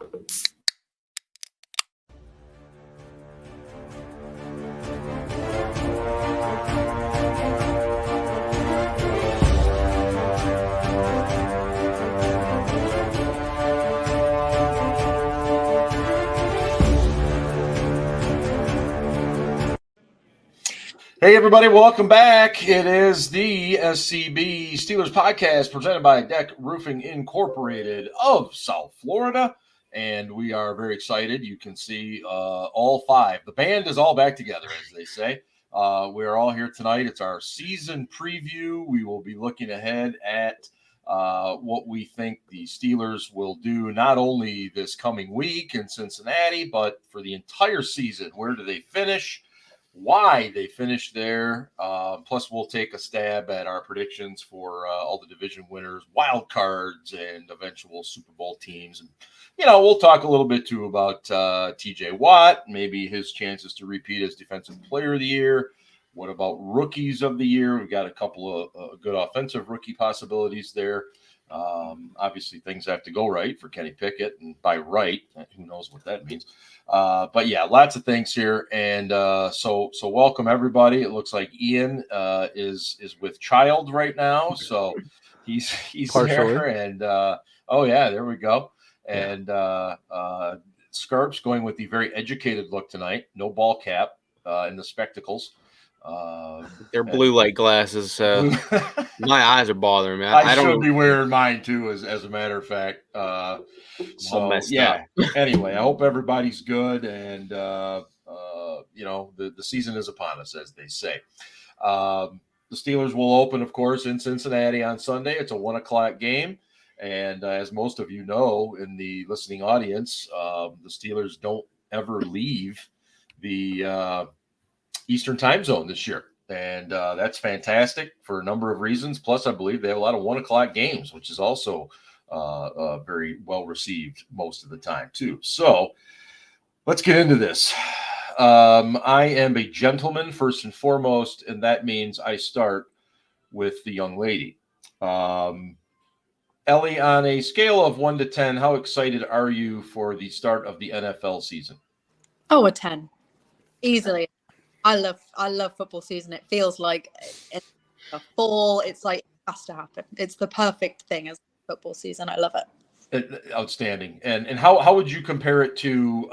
Hey, everybody, welcome back. It is the SCB Steelers Podcast presented by DEK Roofing Incorporated of South Florida. And we are very excited. You can see all five. The band is all back together, as they say. We are all here tonight. It's our season preview. We will be looking ahead at what we think the Steelers will do not only this coming week in Cincinnati, but for the entire season. Where do they finish? Why they finished there. Plus, we'll take a stab at our predictions for all the division winners, wild cards, and eventual Super Bowl teams. And, we'll talk a little bit, too, about T.J. Watt, maybe his chances to repeat as Defensive Player of the Year. What about Rookies of the Year? We've got a couple of good offensive rookie possibilities there. Obviously, things have to go right for Kenny Pickett, and by right, who knows what that means. But yeah, lots of things here, and so welcome everybody. It looks like Ian is with child right now, so he's there, and oh yeah, there we go. And Scarp's going with the very educated look tonight. No ball cap and the spectacles. They're blue light glasses. My eyes are bothering me. I should be wearing mine too, as a matter of fact. So yeah. Anyway, I hope everybody's good, and the season is upon us, as they say. The Steelers will open, of course, in Cincinnati on Sunday. It's a 1:00 game, and as most of you know, in the listening audience, the Steelers don't ever leave the Eastern time zone this year. And that's fantastic for a number of reasons. Plus, I believe they have a lot of 1:00 games, which is also very well received most of the time, too. So let's get into this. I am a gentleman, first and foremost, and that means I start with the young lady. Ellie, on a scale of 1 to 10, how excited are you for the start of the NFL season? Oh, a 10. Easily. I love football season. It feels like it's a fall. It's like it has to happen. It's the perfect thing as football season. I love it. Outstanding. And how would you compare it to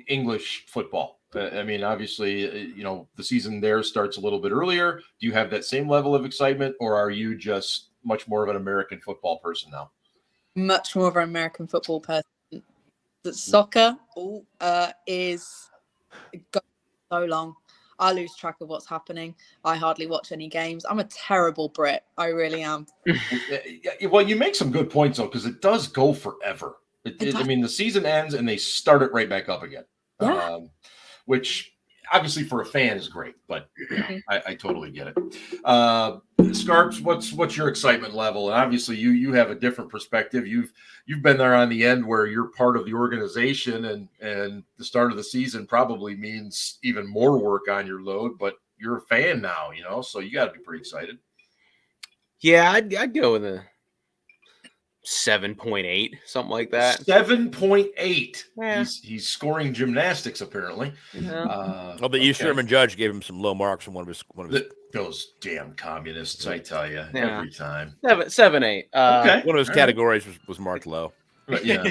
English football? I mean, obviously, the season there starts a little bit earlier. Do you have that same level of excitement, or are you just much more of an American football person now? Much more of an American football person. The soccer is so long. I lose track of what's happening. I hardly watch any games. I'm a terrible Brit. I really am. Well, you make some good points, though, because it does go forever. I mean, the season ends and they start it right back up again. Yeah. Which obviously for a fan is great, but I totally get it. Scarps, what's your excitement level? And obviously you have a different perspective. You've been there on the end where you're part of the organization, and the start of the season probably means even more work on your load, but you're a fan now, so you got to be pretty excited. Yeah, I'd go with a 7.8, something like that. 7.8. Yeah. He's scoring gymnastics apparently. Yeah. Well, the East Sherman judge gave him some low marks from one of his. Those damn communists, I tell you, every time. 7.8. Okay. One of his categories was marked low. But yeah.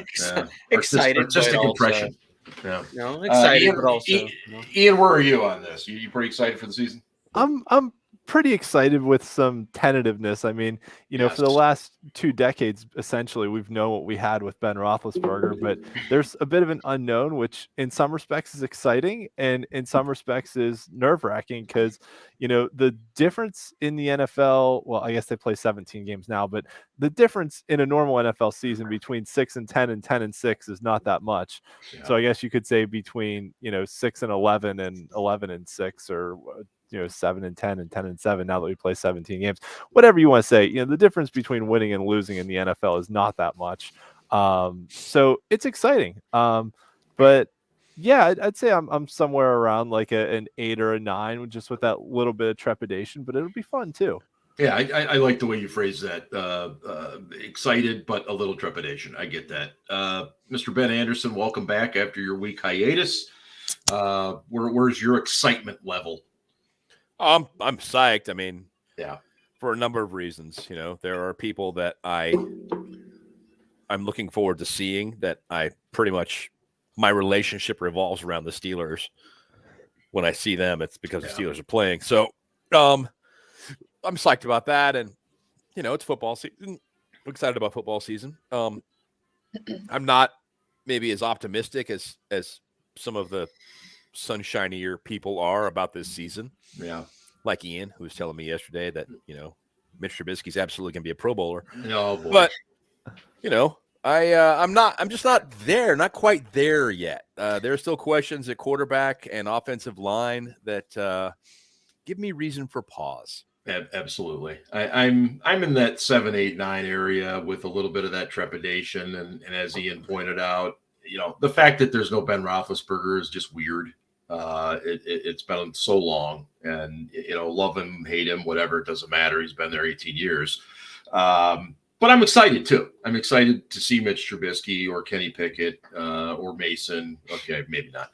Excited, artistic but impression. Also, excited, Ian, but also. Ian, where are you on this? You pretty excited for the season? I'm pretty excited with some tentativeness. I mean, for the last 2 decades, essentially, we've known what we had with Ben Roethlisberger, but there's a bit of an unknown, which in some respects is exciting and in some respects is nerve-wracking because, the difference in the NFL, well, I guess they play 17 games now, but the difference in a normal NFL season between 6-10 and 10-6 is not that much. Yeah. So I guess you could say between, 6-11 and 11-6 or 7-10 and 10-7 now that we play 17 games, whatever you want to say, the difference between winning and losing in the NFL is not that much. So it's exciting. But yeah, I'd say I'm somewhere around like an 8 or a 9, just with that little bit of trepidation, but it'll be fun too. Yeah, I like the way you phrase that. Excited, but a little trepidation. I get that. Mr. Ben Anderson, welcome back after your week hiatus. Where's your excitement level? I'm psyched. I mean, yeah, for a number of reasons. You know, there are people that I'm looking forward to seeing that I pretty much my relationship revolves around the Steelers. When I see them, it's because the Steelers are playing. So, I'm psyched about that, and you know, it's football season. I'm excited about football season. I'm not maybe as optimistic as some of the sunshinier people are about this season. Yeah, like Ian, who was telling me yesterday that Mitch Trubisky's absolutely going to be a Pro Bowler. Oh boy, but I'm just not there, not quite there yet. There are still questions at quarterback and offensive line that give me reason for pause. Absolutely. I'm in that 7, 8, 9 area with a little bit of that trepidation. And as Ian pointed out, the fact that there's no Ben Roethlisberger is just weird. It's been so long, and love him, hate him, whatever, it doesn't matter. He's been there 18 years. But I'm excited too. I'm excited to see Mitch Trubisky or Kenny Pickett or Mason. Okay, maybe not.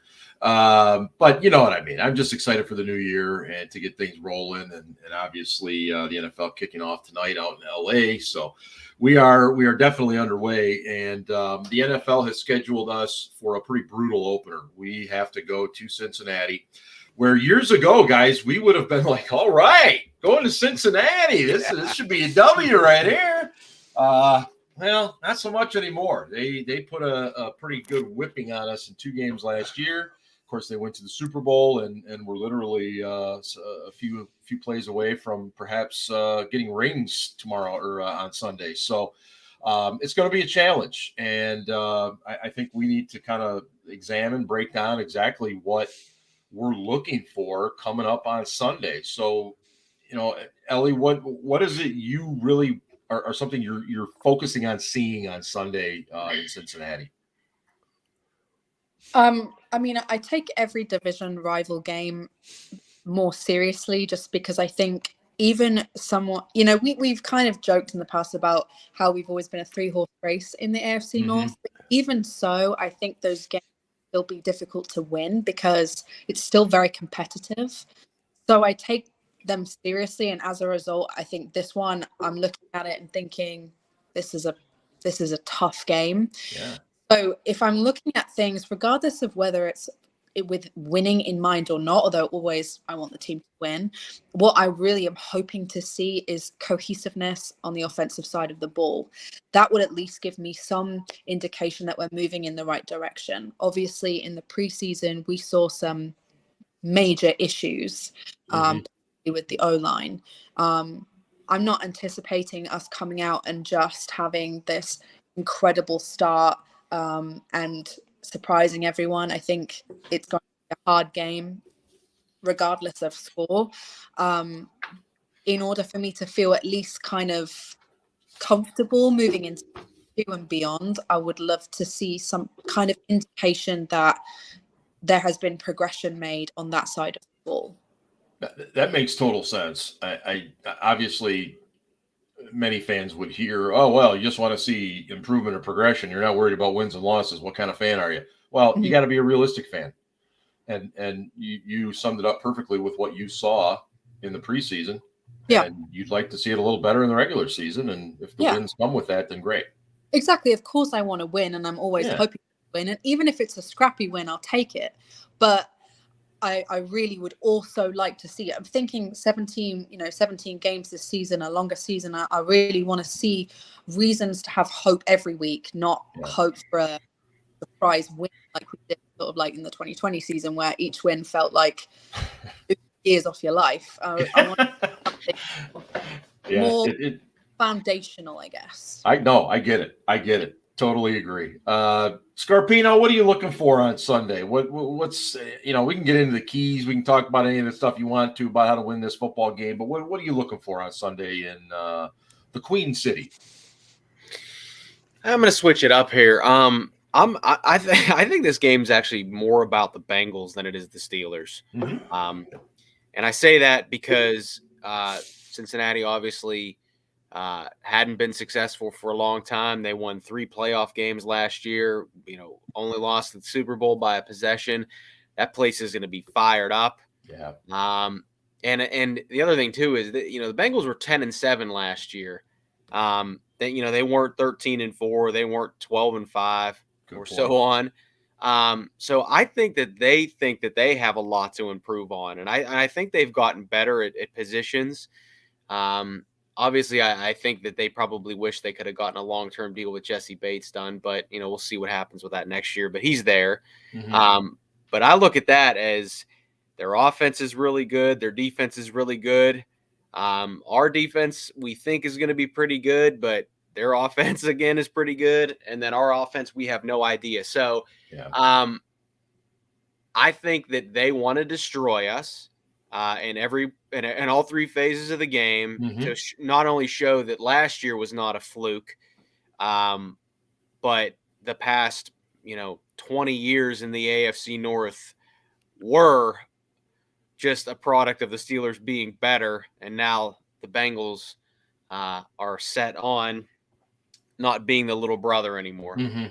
But you know what I mean. I'm just excited for the new year and to get things rolling, and obviously the NFL kicking off tonight out in LA. So we are definitely underway, and the NFL has scheduled us for a pretty brutal opener. We have to go to Cincinnati, where years ago, guys, we would have been like, all right, going to Cincinnati. This should be a W right here. Well, not so much anymore. They put a pretty good whipping on us in 2 games last year. Of course, they went to the Super Bowl and were literally a few plays away from perhaps getting rings tomorrow or on Sunday. So it's going to be a challenge, and I think we need to kind of break down exactly what we're looking for coming up on Sunday. So, Ellie, what is it you really are something you're focusing on seeing on Sunday in Cincinnati? I mean, I take every division rival game more seriously, just because I think even somewhat, we've kind of joked in the past about how we've always been a 3-horse race in the AFC North. But even so, I think those games will be difficult to win because it's still very competitive. So I take them seriously, and as a result, I think this one, I'm looking at it and thinking this is a tough game. Yeah. So if I'm looking at things, regardless of whether it's with winning in mind or not, although always I want the team to win, what I really am hoping to see is cohesiveness on the offensive side of the ball. That would at least give me some indication that we're moving in the right direction. Obviously, in the preseason, we saw some major issues with the O-line. I'm not anticipating us coming out and just having this incredible start and surprising everyone. I think it's going to be a hard game, regardless of score. In order for me to feel at least kind of comfortable moving into 2 and beyond, I would love to see some kind of indication that there has been progression made on that side of the ball. That makes total sense. I obviously, many fans would hear, oh, well, you just want to see improvement or progression. You're not worried about wins and losses. What kind of fan are you? Well, you got to be a realistic fan. And you summed it up perfectly with what you saw in the preseason. Yeah. And you'd like to see it a little better in the regular season. And if the wins come with that, then great. Exactly. Of course I want to win, and I'm always hoping to win. And even if it's a scrappy win, I'll take it. But I really would also like to see it. I'm thinking 17 games this season, a longer season. I really want to see reasons to have hope every week, not hope for a surprise win like we did sort of like in the 2020 season, where each win felt like 2 years off your life. I want something more foundational, we get it. Totally agree. Scarpino, what are you looking for on Sunday? What's we can get into the keys. We can talk about any of the stuff you want to about how to win this football game. But what are you looking for on Sunday in the Queen City? I'm going to switch it up here. I think this game's actually more about the Bengals than it is the Steelers. And I say that because Cincinnati obviously hadn't been successful for a long time. They won 3 playoff games last year, only lost the Super Bowl by a possession. That place is going to be fired up. Yeah. And the other thing too is that, the Bengals were 10-7 last year. They weren't 13-4, they weren't 12-5 or so on. So I think that they have a lot to improve on, and I think they've gotten better at positions. Obviously, I think that they probably wish they could have gotten a long-term deal with Jesse Bates done, but we'll see what happens with that next year. But he's there. Mm-hmm. But I look at that as their offense is really good, their defense is really good. Our defense we think is going to be pretty good, but their offense again is pretty good, and then our offense we have no idea. So, I think that they want to destroy us in all 3 phases of the game, mm-hmm. to not only show that last year was not a fluke, but the past 20 years in the AFC North were just a product of the Steelers being better, and now the Bengals are set on not being the little brother anymore. Mm-hmm.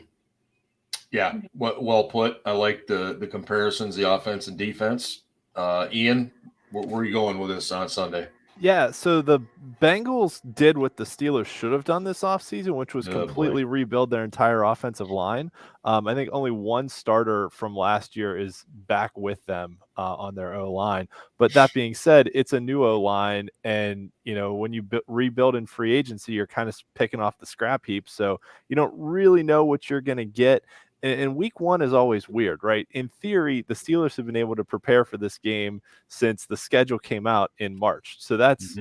Yeah, well put. I like the comparisons, the offense and defense. Ian, where are you going with this on Sunday? Yeah, so the Bengals did what the Steelers should have done this offseason, which was completely rebuild their entire offensive line. I think only one starter from last year is back with them on their O-line. But that being said, it's a new O-line, and when you rebuild in free agency, you're kind of picking off the scrap heap, so you don't really know what you're going to get. And week 1 is always weird, right? In theory, the Steelers have been able to prepare for this game since the schedule came out in March. So that's,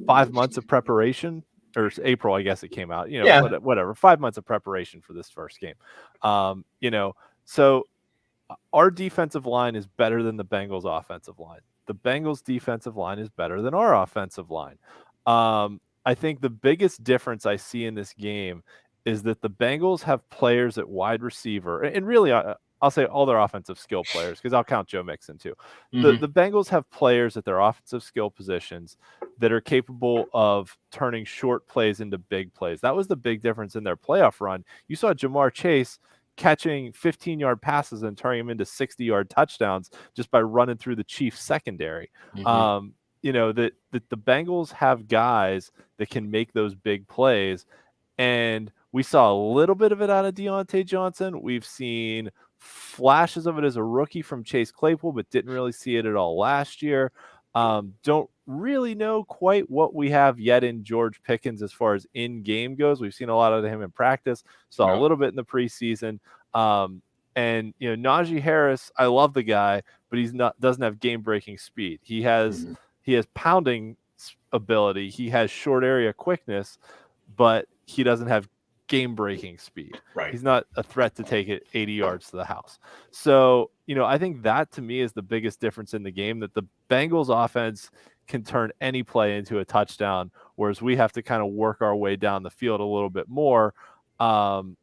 5 months of preparation, or April, I guess it came out, whatever, 5 months of preparation for this first game. So our defensive line is better than the Bengals offensive line. The Bengals defensive line is better than our offensive line. I think the biggest difference I see in this game is that the Bengals have players at wide receiver, and really I'll say all their offensive skill players, because I'll count Joe Mixon too. Mm-hmm. The Bengals have players at their offensive skill positions that are capable of turning short plays into big plays. That was the big difference in their playoff run. You saw Jamar Chase catching 15-yard passes and turning them into 60-yard touchdowns just by running through the Chiefs secondary. Mm-hmm. That the Bengals have guys that can make those big plays, and we saw a little bit of it out of Deontay Johnson. We've seen flashes of it as a rookie from Chase Claypool, but didn't really see it at all last year. Don't really know quite what we have yet in George Pickens as far as in-game goes. We've seen a lot of him in practice, saw a little bit in the preseason. And Najee Harris, I love the guy, but doesn't have game-breaking speed. He has pounding ability. He has short area quickness, but he doesn't have game-breaking speed. Right. He's not a threat to take it 80 yards to the house. So, I think that to me is the biggest difference in the game, that the Bengals offense can turn any play into a touchdown, whereas we have to kind of work our way down the field a little bit more. And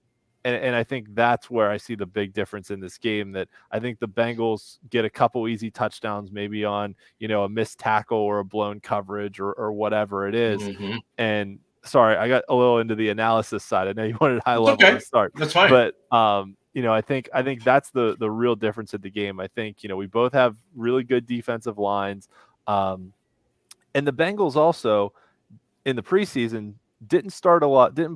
I think that's where I see the big difference in this game, that I think the Bengals get a couple easy touchdowns, maybe on, a missed tackle or a blown coverage or whatever it is. Mm-hmm. And sorry, I got a little into the analysis side. I know you wanted high level to start. That's fine. But I think that's the real difference in the game. I think, we both have really good defensive lines. And the Bengals also in the preseason didn't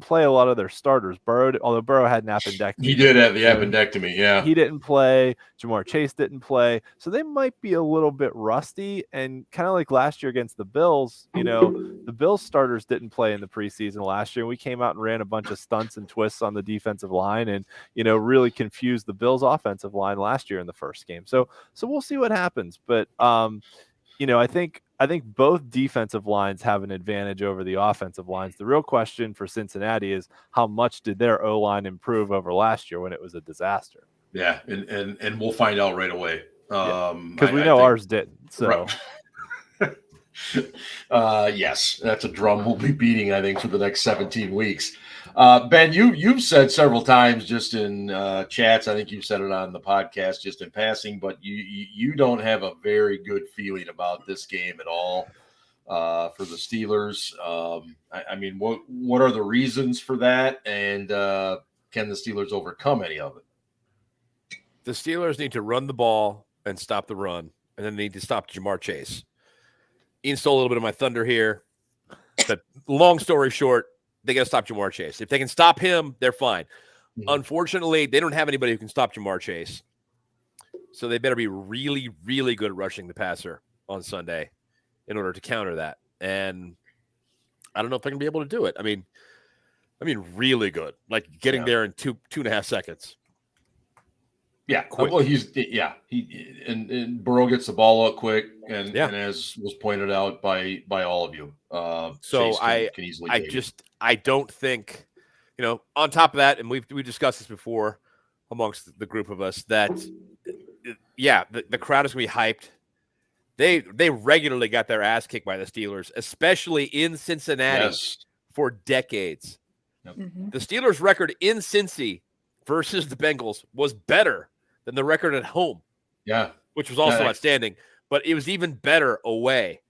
play a lot of their starters. Although Burrow had an appendectomy. He did have the appendectomy, yeah. He didn't play. Jamar Chase didn't play. So they might be a little bit rusty. And kind of like last year against the Bills, the Bills starters didn't play in the preseason last year. We came out and ran a bunch of stunts and twists on the defensive line and, really confused the Bills offensive line last year in the first game. So we'll see what happens. But, I think both defensive lines have an advantage over the offensive lines. The real question for Cincinnati is how much did their O-line improve over last year when it was a disaster? Yeah, and we'll find out right away. Because we know ours didn't. So, yes, that's a drum we'll be beating, I think, for the next 17 weeks. Ben, you've said several times just in chats, I think you've said it on the podcast just in passing, but you don't have a very good feeling about this game at all. for the Steelers. I mean, what are the reasons for that, and can the Steelers overcome any of it? The Steelers need to run the ball and stop the run, and then they need to stop Jamar Chase. Ian stole a little bit of my thunder here. But long story short, they got to stop Jamar Chase. If they can stop him, they're fine. Mm-hmm. Unfortunately, they don't have anybody who can stop Jamar Chase. So they better be really, really good at rushing the passer on Sunday in order to counter that. And I don't know if they're going to be able to do it. I mean, really good. Like getting there in two and a half seconds. Yeah. Quick. Well, and Burrow gets the ball out quick, and as was pointed out by all of you. So can easily I don't think, on top of that, and we discussed this before amongst the group of us, that the crowd is going to be hyped. They regularly got their ass kicked by the Steelers, especially in Cincinnati for decades. Yep. Mm-hmm. The Steelers' record in Cincy versus the Bengals was better than the record at home. Yeah. Which was also outstanding, but it was even better away.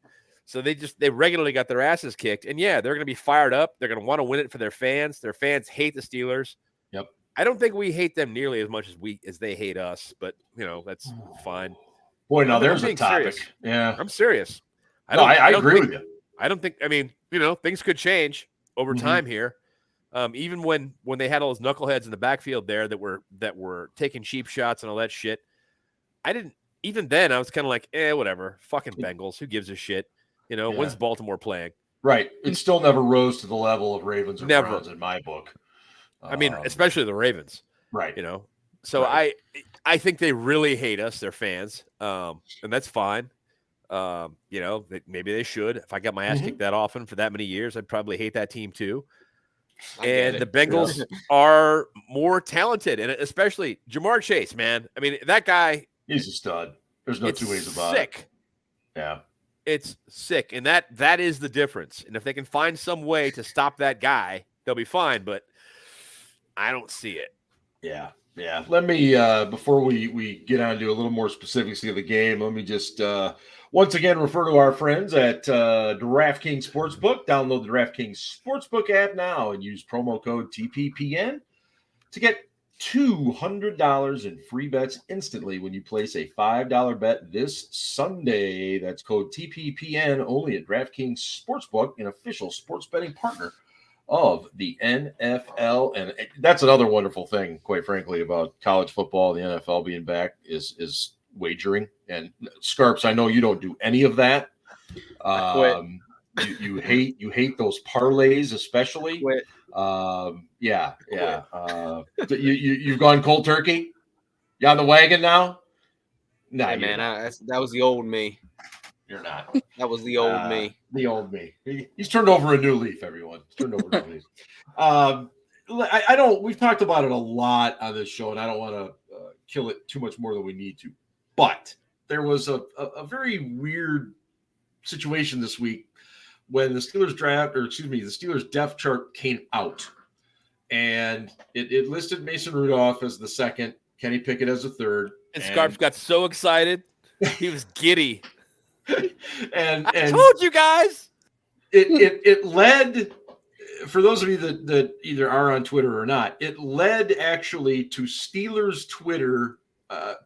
So they regularly got their asses kicked. And they're going to be fired up. They're going to want to win it for their fans. Their fans hate the Steelers. Yep. I don't think we hate them nearly as much as they hate us, but that's fine. Boy, now there's a topic. Serious. Yeah. I'm serious. I agree with you. I don't think, things could change over time here. Even when they had all those knuckleheads in the backfield there that were taking cheap shots and all that shit, even then I was kind of like, whatever, fucking Bengals, who gives a shit? When's Baltimore playing? Right. It still never rose to the level of Ravens or Browns in my book. Especially the Ravens. Right. So right. I think they really hate us, their fans, and that's fine. Maybe they should. If I got my ass kicked that often for that many years, I'd probably hate that team too. And the Bengals are more talented, and especially Jamar Chase, man. I mean, that guy. He's a stud. There's no two ways about it. Yeah. It's sick, and that is the difference. And if they can find some way to stop that guy, they'll be fine, but I don't see it. Yeah. Yeah. Let me, before we get on to a little more specifics of the game, let me just once again refer to our friends at DraftKings Sportsbook. Download the DraftKings Sportsbook app now and use promo code TPPN to get $200 in free bets instantly when you place a $5 bet this Sunday. That's code TPPN only at DraftKings Sportsbook, an official sports betting partner of the NFL. And that's another wonderful thing, quite frankly, about college football, the NFL being back is wagering. And Scarps, I know you don't do any of that. I quit. You hate those parlays, especially. Quit. You've gone cold turkey. You on the wagon now? No, hey, man, that was the old me. You're not. That was the old me. The old me. He's turned over a new leaf, everyone. He's turned over a new leaf. I don't. We've talked about it a lot on this show, and I don't want to kill it too much more than we need to. But there was a very weird situation this week when the Steelers depth chart came out, and it listed Mason Rudolph as the second, Kenny Pickett as the third, and Scarps got so excited, he was giddy. and I told you guys. It led, for those of you that either are on Twitter or not, it led actually to Steelers Twitter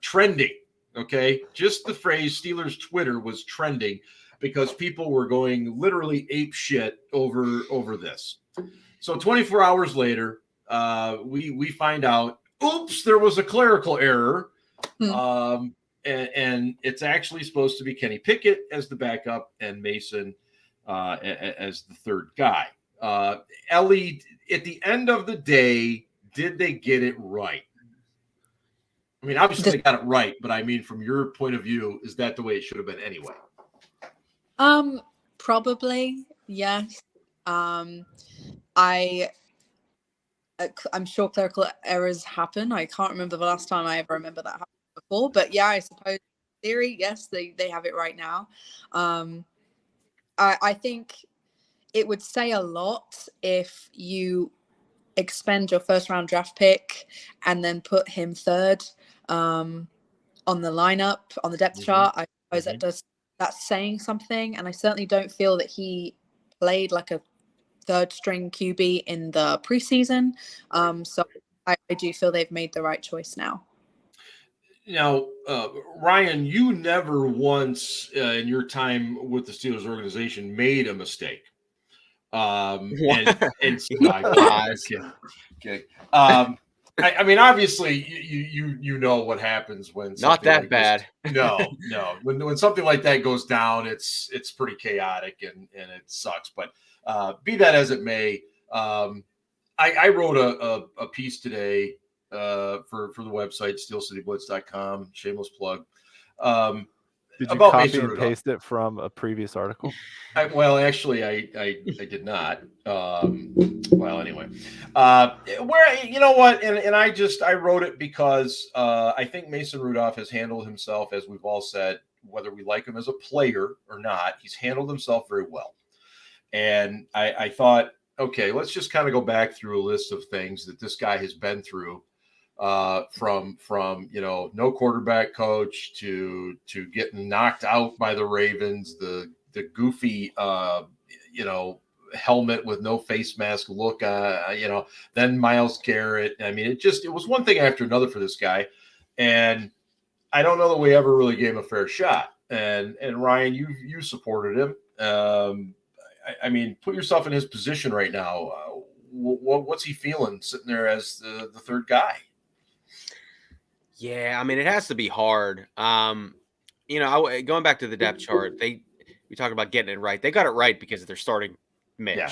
trending. Okay, just the phrase Steelers Twitter was trending because people were going literally ape shit over this. So 24 hours later, we find out, oops, there was a clerical error. And it's actually supposed to be Kenny Pickett as the backup and Mason as the third guy. Ellie, at the end of the day, did they get it right? I mean, obviously they got it right, but I mean, from your point of view, is that the way it should have been anyway? Probably, yes. I'm sure clerical errors happen. I can't remember the last time I ever remember that happened before, but yeah, I suppose in theory, yes, they have it right now. I think it would say a lot if you expend your first round draft pick and then put him third on the lineup, on the depth chart. I suppose that's saying something. And I certainly don't feel that he played like a third string QB in the preseason. So I do feel they've made the right choice now. Now, Ryan, you never once in your time with the Steelers organization made a mistake. And okay. I mean, obviously, you know what happens when not that like bad. No. When something like that goes down, it's pretty chaotic and it sucks. But be that as it may, I wrote a piece today for the website steelcityblitz.com. Shameless plug. Did you copy and paste it from a previous article? Well, actually, I did not. Well, anyway, where you know what, and I wrote it because I think Mason Rudolph has handled himself, as we've all said, whether we like him as a player or not, he's handled himself very well. And I thought, okay, let's just kind of go back through a list of things that this guy has been through. From no quarterback coach to getting knocked out by the Ravens, the goofy helmet with no face mask look, then Myles Garrett. I mean, it was one thing after another for this guy, and I don't know that we ever really gave him a fair shot. And Ryan, you supported him. I mean, put yourself in his position right now. What's he feeling sitting there as the third guy? Yeah, I mean, it has to be hard. Going back to the depth chart, we talked about getting it right. They got it right because they're starting Mitch. Yeah.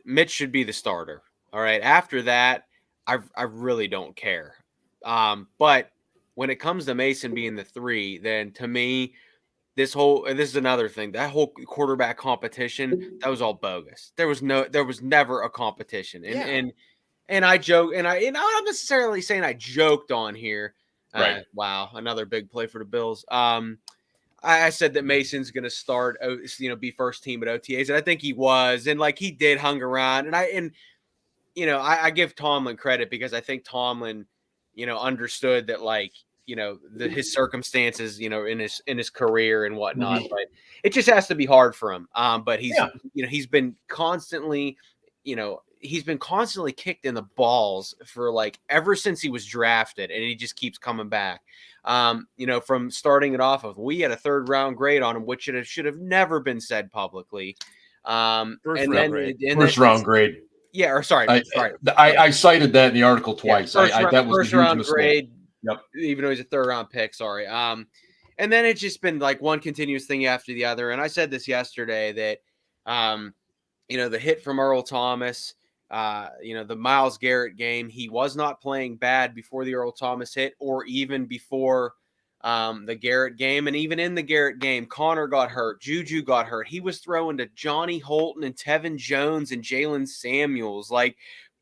Mitch should be the starter. All right. After that, I really don't care. But when it comes to Mason being the 3, then to me, this is another thing. That whole quarterback competition, that was all bogus. There was never a competition. And I joke, and I'm not necessarily saying I joked on here. Right. Wow, another big play for the Bills. I said that Mason's going to start, be first team at OTAs, and I think he was, and like he did hung around, and I give Tomlin credit because I think Tomlin, understood that his circumstances, in his career and whatnot, mm-hmm. But it just has to be hard for him. But he's been constantly, he's been constantly kicked in the balls for ever since he was drafted, and he just keeps coming back. From starting it off of, we had a 3rd round grade on him, which should have never been said publicly. First round grade. Yeah, or sorry. I cited that in the article twice. Yeah, that was first the huge round mistake. grade. Yep. Even though he's a 3rd round pick. Sorry. And then it's just been one continuous thing after the other. And I said this yesterday that, the hit from Earl Thomas. The Myles Garrett game, he was not playing bad before the Earl Thomas hit or even before the Garrett game. And even in the Garrett game, Connor got hurt. Juju got hurt. He was throwing to Johnny Holton and Tevin Jones and Jalen Samuels.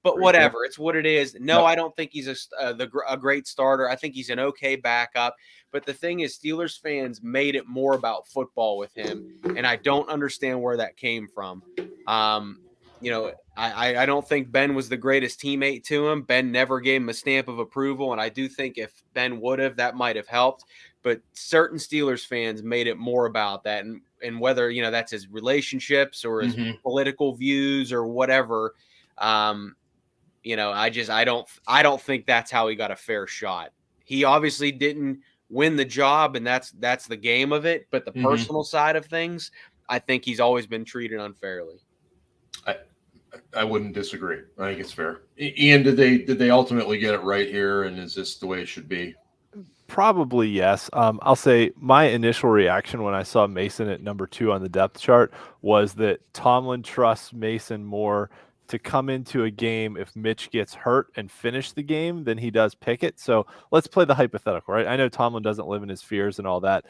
But whatever, it's what it is. No, I don't think he's a great starter. I think he's an okay backup. But the thing is, Steelers fans made it more about football with him. And I don't understand where that came from. I don't think Ben was the greatest teammate to him. Ben never gave him a stamp of approval, and I do think if Ben would have, that might have helped. But certain Steelers fans made it more about that, and whether that's his relationships or his mm-hmm. political views or whatever. I don't think that's how he got a fair shot. He obviously didn't win the job, and that's the game of it. But the mm-hmm. personal side of things, I think he's always been treated unfairly. I wouldn't disagree. I think it's fair. Ian, did they ultimately get it right here, and is this the way it should be? Probably yes. I'll say my initial reaction when I saw Mason at number 2 on the depth chart was that Tomlin trusts Mason more to come into a game if Mitch gets hurt and finish the game than he does Pickett. So let's play the hypothetical, right? I know Tomlin doesn't live in his fears and all that.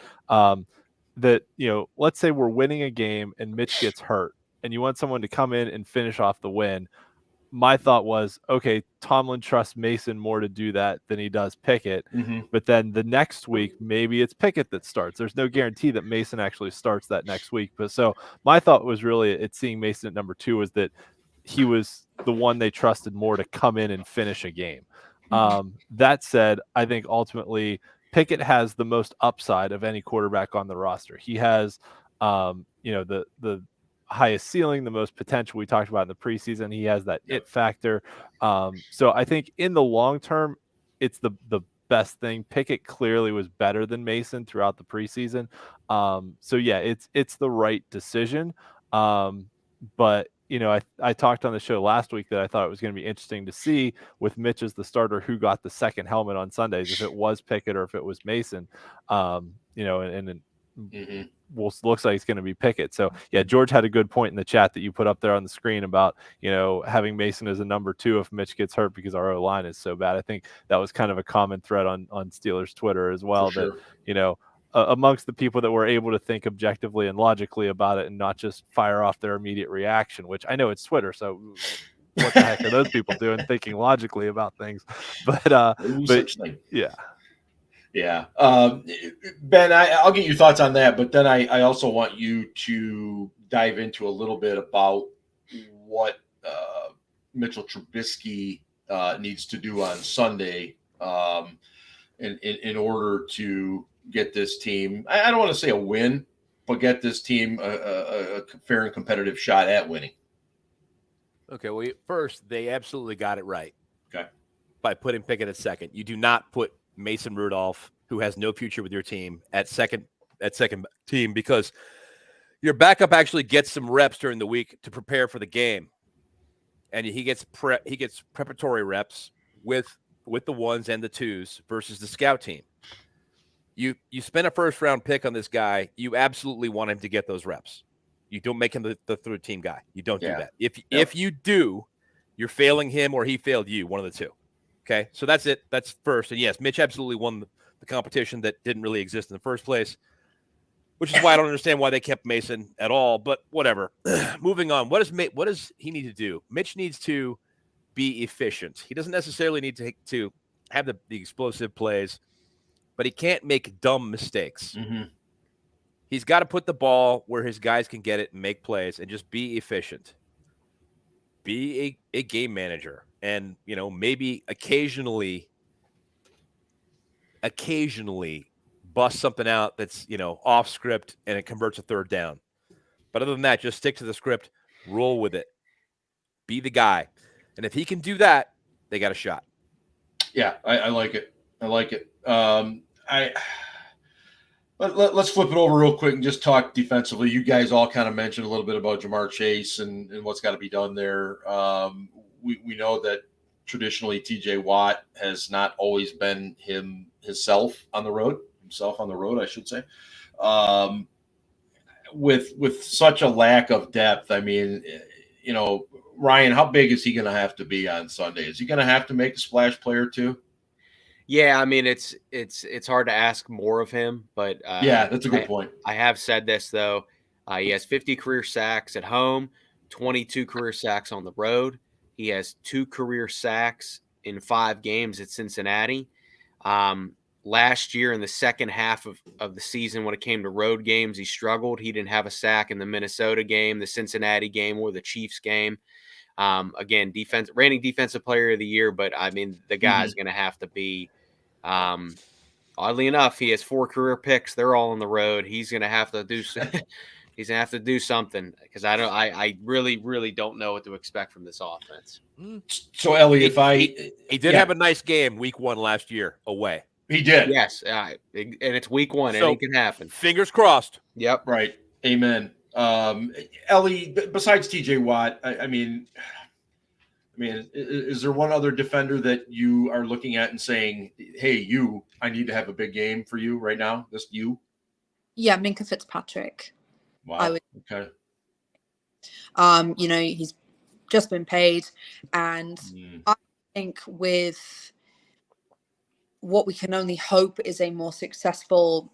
Let's say we're winning a game and Mitch gets hurt, and you want someone to come in and finish off the win. My thought was, okay, Tomlin trusts Mason more to do that than he does Pickett. Mm-hmm. But then the next week, maybe it's Pickett that starts. There's no guarantee that Mason actually starts that next week. But so my thought was really at seeing Mason at number 2 was that he was the one they trusted more to come in and finish a game. That said, I think ultimately Pickett has the most upside of any quarterback on the roster. He has, the highest ceiling, the most potential we talked about in the preseason. He has that it factor. So I think in the long term, it's the best thing. Pickett clearly was better than Mason throughout the preseason. So yeah, it's the right decision. But I talked on the show last week that I thought it was going to be interesting to see with Mitch as the starter who got the second helmet on Sundays, if it was Pickett or if it was Mason. Looks like it's going to be Pickett. So yeah, George had a good point in the chat that you put up there on the screen about having Mason as a number 2 if Mitch gets hurt because our O-line is so bad. I think that was kind of a common thread on Steelers Twitter as well. For sure. That amongst the people that were able to think objectively and logically about it and not just fire off their immediate reaction, which I know it's Twitter, so what the heck are those people doing thinking logically about things? But yeah. Yeah. Ben, I'll get your thoughts on that, but then I also want you to dive into a little bit about what Mitchell Trubisky needs to do on Sunday in order to get this team, I don't want to say a win, but get this team a fair and competitive shot at winning. Okay, well, first, they absolutely got it right. Okay. By putting Pickett at second. You do not put Mason Rudolph, who has no future with your team, at second team, because your backup actually gets some reps during the week to prepare for the game. And he gets preparatory reps with the 1s and the 2s versus the scout team. You spend a first round pick on this guy, you absolutely want him to get those reps. You don't make him the third team guy. You don't do that. If you do, you're failing him or he failed you, one of the two. Okay, so that's it. That's first. And yes, Mitch absolutely won the competition that didn't really exist in the first place, which is why I don't understand why they kept Mason at all. But whatever. Moving on. What does he need to do? Mitch needs to be efficient. He doesn't necessarily need to have the explosive plays, but he can't make dumb mistakes. Mm-hmm. He's got to put the ball where his guys can get it and make plays and just be efficient. Be a game manager. And, maybe occasionally bust something out that's, off script and it converts a third down. But other than that, just stick to the script, roll with it, be the guy. And if he can do that, they got a shot. Yeah, I like it. Let's flip it over real quick and just talk defensively. You guys all kind of mentioned a little bit about Jamar Chase and what's got to be done there. We know that traditionally TJ Watt has not always been himself on the road, I should say. With such a lack of depth, I mean, Ryan, how big is he going to have to be on Sunday? Is he going to have to make a splash play or two? Yeah, I mean, it's hard to ask more of him, but yeah, that's a good point. I have said this though. He has 50 career sacks at home, 22 career sacks on the road. He has 2 career sacks in 5 games at Cincinnati. Last year in the second half of the season, when it came to road games, he struggled. He didn't have a sack in the Minnesota game, the Cincinnati game, or the Chiefs game. Again, reigning defensive player of the year, but I mean, the guy's going to have to be. Oddly enough, he has 4 career picks. They're all on the road. He's going to have to do. He's going to have to do something because I really, really don't know what to expect from this offense. So, Ellie, he did have a nice game week 1 last year away. He did. Yes, and it's week 1. So, anything can happen. Fingers crossed. Yep. Right. Amen. Ellie, besides TJ Watt, I mean, is there one other defender that you are looking at and saying, hey, I need to have a big game for you right now? This you? Yeah, Minkah Fitzpatrick. Wow. Okay. He's just been paid, and I think with what we can only hope is a more successful.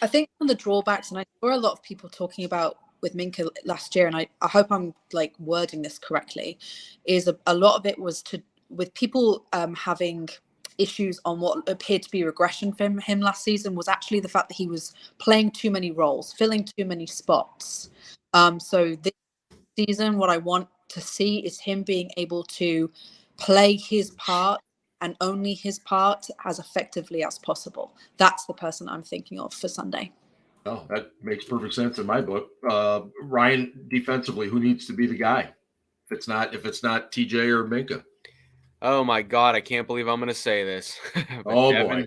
I think one of the drawbacks, and I saw a lot of people talking about with Minkah last year, and I hope I'm wording this correctly, is a lot of it was with people having issues on what appeared to be regression from him last season was actually the fact that he was playing too many roles, filling too many spots. So this season, what I want to see is him being able to play his part and only his part as effectively as possible. That's the person I'm thinking of for Sunday. Oh, that makes perfect sense in my book. Ryan, defensively, who needs to be the guy? If it's not TJ or Minka. Oh my God, I can't believe I'm going to say this. Boy.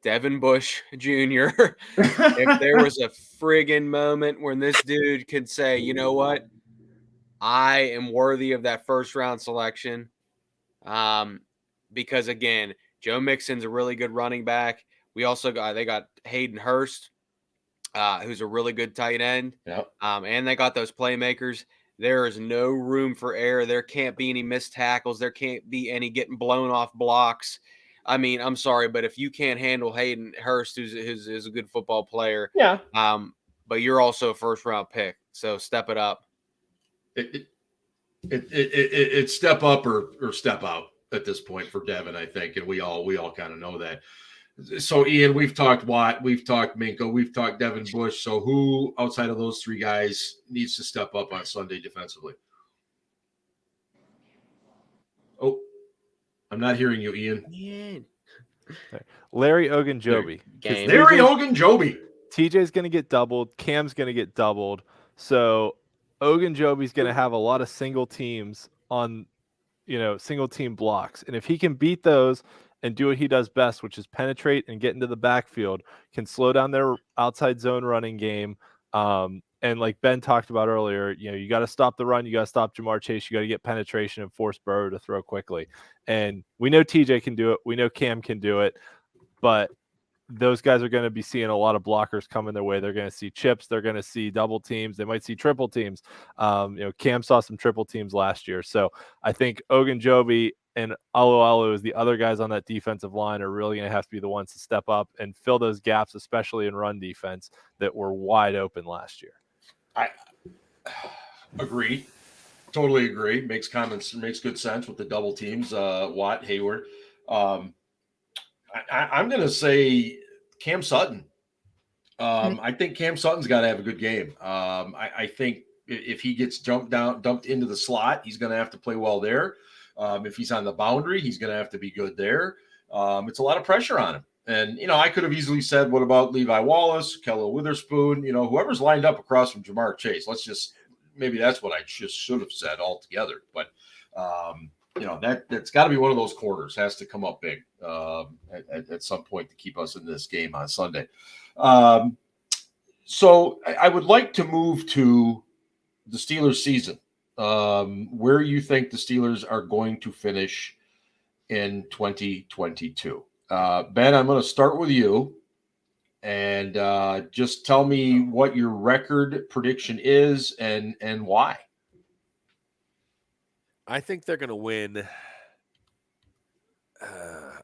Devin Bush Jr. If there was a friggin' moment when this dude could say, you know what, I am worthy of that first round selection. Because again, Joe Mixon's a really good running back. They got Hayden Hurst, who's a really good tight end. Yep. And they got those playmakers. There is no room for error. There can't be any missed tackles. There can't be any getting blown off blocks. I mean, I'm sorry, but if you can't handle Hayden Hurst, who's a good football player, yeah. But you're also a first round pick, so step it up. It's step up or step out at this point for Devin, I think, and we all kind of know that. So, Ian, we've talked Watt, we've talked Minka, we've talked Devin Bush. So, who outside of those three guys needs to step up on Sunday defensively? Oh, I'm not hearing you, Ian. Larry Ogunjobi. Larry Ogunjobi. TJ's going to get doubled. Cam's going to get doubled. So Ogunjobi's going to have a lot of single teams on, single team blocks. And if he can beat those and do what he does best, which is penetrate and get into the backfield, can slow down their outside zone running game. And like Ben talked about earlier, you got to stop the run. You got to stop Jamar Chase. You got to get penetration and force Burrow to throw quickly. And we know TJ can do it. We know Cam can do it. But those guys are going to be seeing a lot of blockers coming their way. They're going to see chips. They're going to see double teams. They might see triple teams. Cam saw some triple teams last year. So I think Ogunjobi and Alu as the other guys on that defensive line are really going to have to be the ones to step up and fill those gaps, especially in run defense that were wide open last year. I agree. Totally agree. Makes good sense with the double teams, Watt, Hayward. I'm going to say Cam Sutton. I think Cam Sutton's got to have a good game. I think if he gets dumped into the slot, he's going to have to play well there. If he's on the boundary, he's going to have to be good there. It's a lot of pressure on him. And, I could have easily said, what about Levi Wallace, Kello Witherspoon, whoever's lined up across from Jamar Chase. Maybe that's what I just should have said altogether. But, that's got to be one of those corners, has to come up big at some point to keep us in this game on Sunday. So I would like to move to the Steelers season, where you think the Steelers are going to finish in 2022. Ben, I'm going to start with you and just tell me what your record prediction is and why. I think they're going to win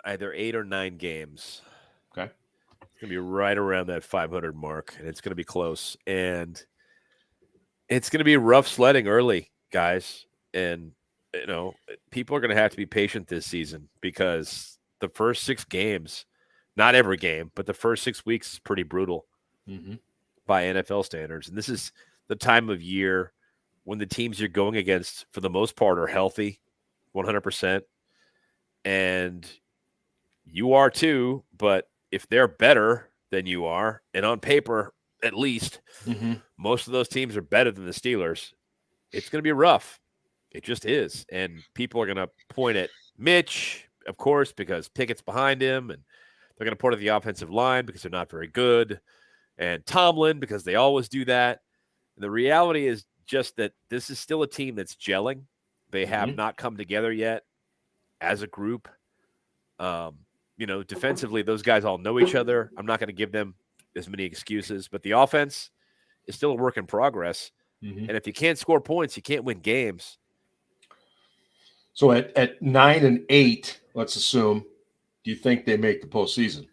either 8 or 9 games. Okay. It's going to be right around that 500 mark, and it's going to be close. And it's going to be rough sledding early, guys. And, people are going to have to be patient this season because the first 6 games, not every game, but the first 6 weeks is pretty brutal by NFL standards. And this is the time of year when the teams you're going against, for the most part, are healthy, 100%. And you are too, but if they're better than you are, and on paper, at least, most of those teams are better than the Steelers, it's going to be rough. It just is. And people are going to point at Mitch, of course, because Pickett's behind him, and they're going to point at the offensive line because they're not very good, and Tomlin because they always do that. And the reality is just that this is still a team that's gelling. They have not come together yet as a group. Defensively, those guys all know each other. I'm not going to give them as many excuses, but the offense is still a work in progress. And if you can't score points, you can't win games. So at 9-8, let's assume, do you think they make the postseason?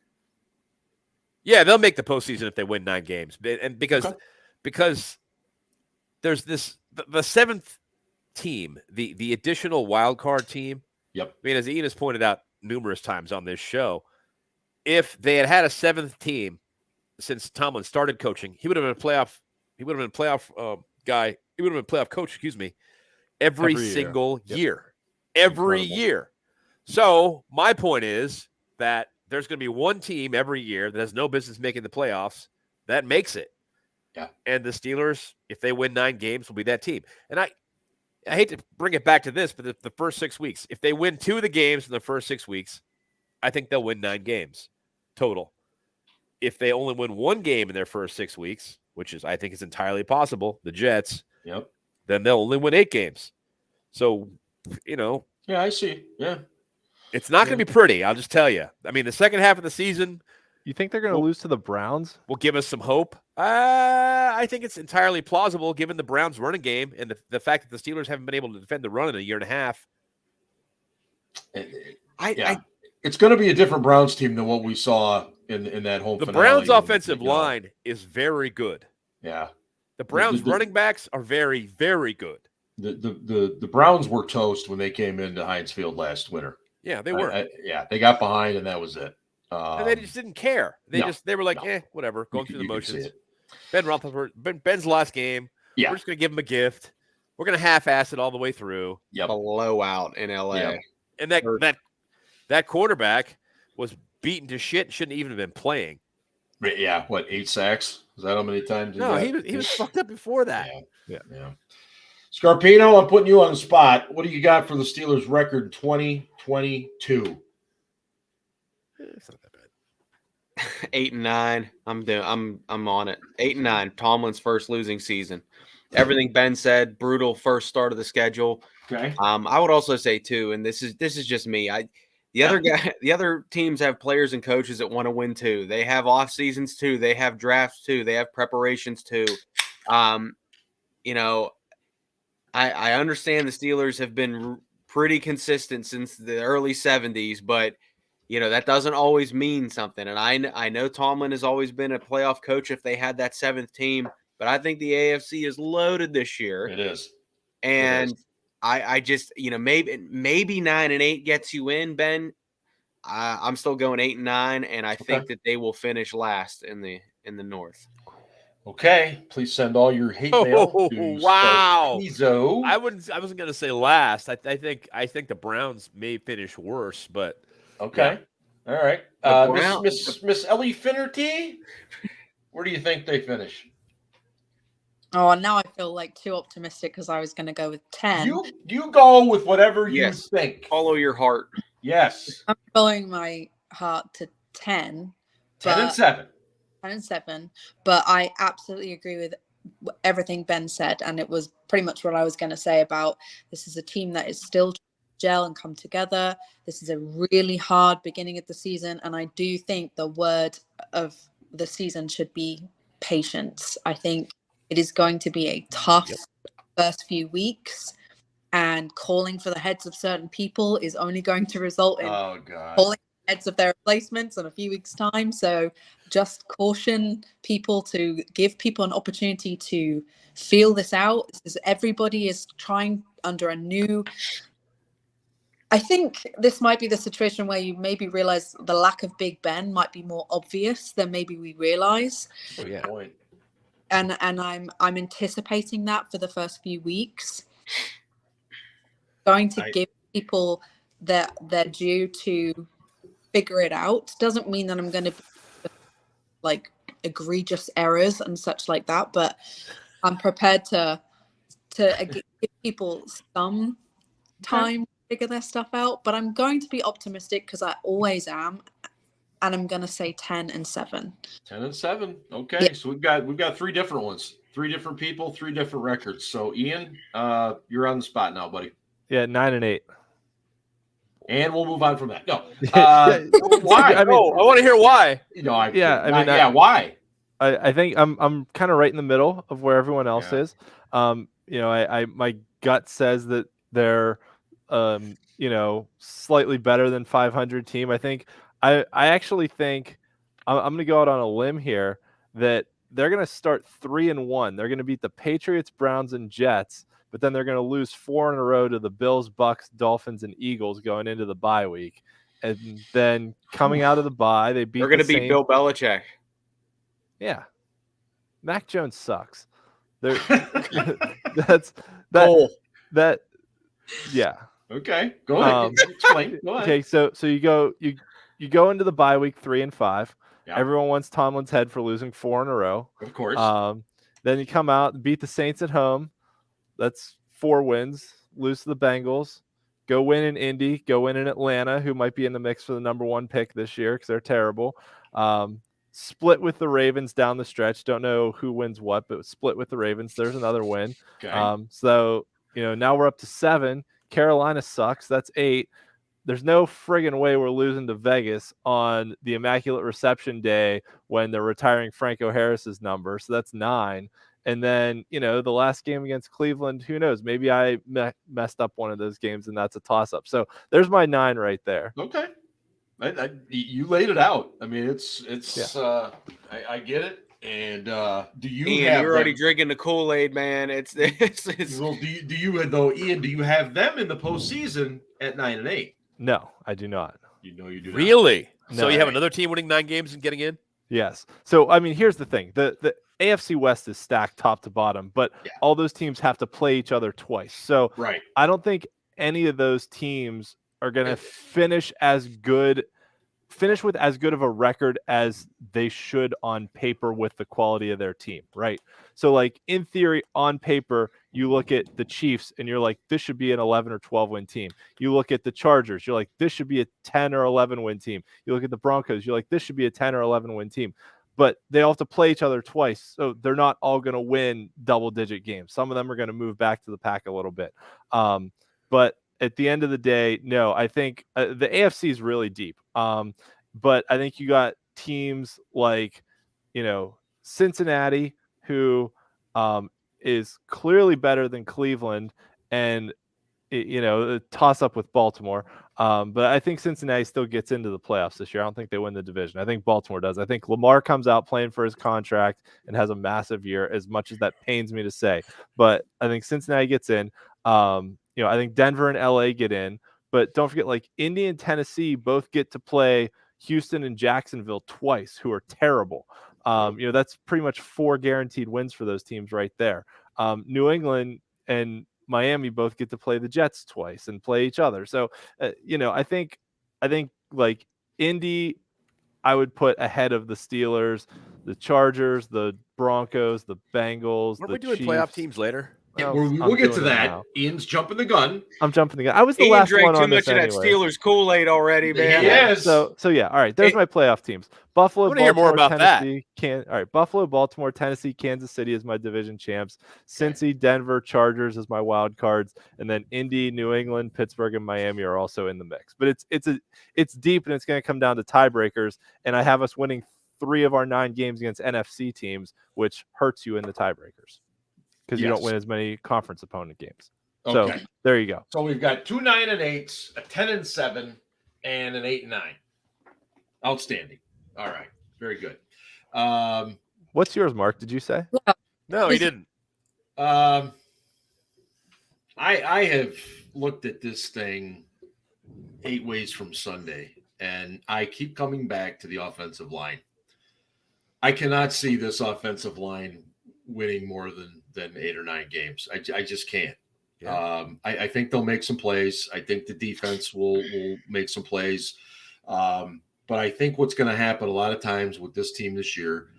Yeah, they'll make the postseason if they win 9 games. And because there's the 7th team, the additional wild card team. Yep. I mean, as Ian has pointed out numerous times on this show, if they had a 7th team since Tomlin started coaching, he would have been a playoff. He would have been a playoff guy. He would have been a playoff coach. Every single year. Every year. So my point is that there's going to be one team every year that has no business making the playoffs that makes it. Yeah. And the Steelers, if they win 9 games, will be that team. And I hate to bring it back to this, but the first 6 weeks, if they win 2 of the games in the first 6 weeks, I think they'll win 9 games total. If they only win 1 game in their first 6 weeks, which is I think is entirely possible, the Jets, then they'll only win 8 games. So, Yeah, I see. Yeah. It's not going to be pretty, I'll just tell you. I mean, the second half of the season, you think they're going to lose to the Browns? Will give us some hope. I think it's entirely plausible given the Browns' running game and the fact that the Steelers haven't been able to defend the run in a year and a half. It's going to be a different Browns team than what we saw in that home finale. The Browns' offensive line is very good. Yeah. The Browns' running backs are very, very good. The Browns were toast when they came into Heinz Field last winter. Yeah, they were. They got behind, and that was it. And they just didn't care. They were like, whatever, going through the motions. Ben Roethlisberger, Ben's last game. Yeah. We're just going to give him a gift. We're going to half-ass it all the way through. Blowout in LA. Yep. And that quarterback was beaten to shit and shouldn't even have been playing. Yeah, 8 sacks? Is that how many times? No, he was fucked up before that. Yeah. Scarpino, I'm putting you on the spot. What do you got for the Steelers record 2022? It's not that bad. 8-9. I'm on it. 8-9. Tomlin's first losing season. Everything Ben said. Brutal first start of the schedule. Okay. I would also say too, and this is just me. The other teams have players and coaches that want to win too. They have off seasons too. They have drafts too. They have preparations too. I understand the Steelers have been pretty consistent since the early 70s, but that doesn't always mean something. And I know Tomlin has always been a playoff coach if they had that 7th team, but I think the AFC is loaded this year. It is. And I just, maybe 9-8 gets you in, Ben. I'm still going 8-9, and I think that they will finish last in the North. Okay, please send all your hate mail to wow. Scarpino. I wasn't going to say last. I think the Browns may finish worse, but okay. Yeah. All right. Miss Ellie Finnerty, where do you think they finish? Oh, now I feel like too optimistic because I was going to go with 10. You go with whatever you think. Follow your heart. Yes. I'm following my heart to 10. 10-7. 10-7. But I absolutely agree with everything Ben said. And it was pretty much what I was going to say about this is a team that is still gel and come together. This is a really hard beginning of the season. And I do think the word of the season should be patience. I think it is going to be a tough first few weeks, and calling for the heads of certain people is only going to result in calling the heads of their replacements in a few weeks' time. So just caution people to give people an opportunity to feel this out. Everybody is trying under a new... I think this might be the situation where you maybe realize the lack of Big Ben might be more obvious than maybe we realize. Oh, yeah. And I'm anticipating that for the first few weeks. Going to give people their due to figure it out. Doesn't mean that I'm going to like egregious errors and such like that, but I'm prepared to give people some time to figure their stuff out. But I'm going to be optimistic because I always am. And I'm gonna say 10-7. 10-7. Okay, yeah. So we've got 3 different ones, 3 different people, 3 different records. So Ian, you're on the spot now, buddy. Yeah, 9-8. And we'll move on from that. No, why? I want to hear why. Why? I think I'm kind of right in the middle of where everyone else is. My gut says that they're slightly better than 500 team. I think. I actually think I'm going to go out on a limb here that they're going to start 3-1. They're going to beat the Patriots, Browns, and Jets, but then they're going to lose 4 in a row to the Bills, Bucks, Dolphins, and Eagles going into the bye week. And then coming out of the bye, they beat. They're going to beat Bill Belichick. Yeah, Mac Jones sucks. Yeah. Okay, go ahead. Explain. Go ahead. Okay, so you go into the bye week 3-5. Yeah. Everyone wants Tomlin's head for losing 4 in a row. Of course. Then you come out, beat the Saints at home. That's 4 wins. Lose to the Bengals. Go win in Indy. Go win in Atlanta, who might be in the mix for the number 1 pick this year because they're terrible. Split with the Ravens down the stretch. Don't know who wins what, but split with the Ravens. There's another win. Okay. So now we're up to 7. Carolina sucks. That's 8. There's no friggin' way we're losing to Vegas on the Immaculate Reception Day when they're retiring Franco Harris's number. So that's 9. And then, the last game against Cleveland, who knows? Maybe I messed up one of those games and that's a toss-up. So there's my 9 right there. Okay. You laid it out. I mean, it's I get it. And do you Ian, have you're already drinking the Kool-Aid, man. It's well, do you though, Ian, do you have them in the postseason at 9-8? No, I do not. You do not. Really? No. So you have another team winning 9 games and getting in? Yes. So, I mean, here's the thing. The AFC West is stacked top to bottom, but all those teams have to play each other twice. So right. I don't think any of those teams are going to finish with as good of a record as they should on paper with the quality of their team, right? So, like, in theory, on paper, you look at the Chiefs and you're like, this should be an 11 or 12 win team. You look at the Chargers, you're like, this should be a 10 or 11 win team. You look at the Broncos, you're like, this should be a 10 or 11 win team. But they all have to play each other twice, so they're not all going to win double-digit games. Some of them are going to move back to the pack a little bit. But at the end of the day, no, I think the AFC is really deep. But I think you got teams like, Cincinnati, who is clearly better than Cleveland, and a toss up with Baltimore. But I think Cincinnati still gets into the playoffs this year. I don't think they win the division. I think Baltimore does. I think Lamar comes out playing for his contract and has a massive year, as much as that pains me to say. But I think Cincinnati gets in. I think Denver and LA get in. But don't forget, like, Indy and Tennessee both get to play Houston and Jacksonville twice, who are terrible. That's pretty much 4 guaranteed wins for those teams right there. New England and Miami both get to play the Jets twice and play each other. So, I think like Indy, I would put ahead of the Steelers, the Chargers, the Broncos, the Bengals. Are the we doing Chiefs. Playoff teams later? Yeah, we'll get to that. Ian's jumping the gun. I'm jumping the gun. I was the Ian last drank one too on much this of anyway. that Steelers Kool-Aid already, man. Yes. So yeah. All right. There's my playoff teams. Buffalo, I want to hear more about Tennessee, all right. Buffalo, Baltimore, Tennessee, Kansas City is my division champs. Cincy, Denver, Chargers is my wild cards, and then Indy, New England, Pittsburgh, and Miami are also in the mix. But it's deep, and it's going to come down to tiebreakers. And I have us winning 3 of our 9 games against NFC teams, which hurts you in the tiebreakers, because you don't win as many conference opponent games. Okay. So there you go. So we've got 2 9-8s, a 10-7, and an 8-9. Outstanding. All right. Very good. What's yours, Mark? Did you say? No, he didn't. I have looked at this thing 8 ways from Sunday, and I keep coming back to the offensive line. I cannot see this offensive line winning more than 8 or 9 games. I just can't. Yeah. I think they'll make some plays. I think the defense will make some plays. But I think what's going to happen a lot of times with this team this year,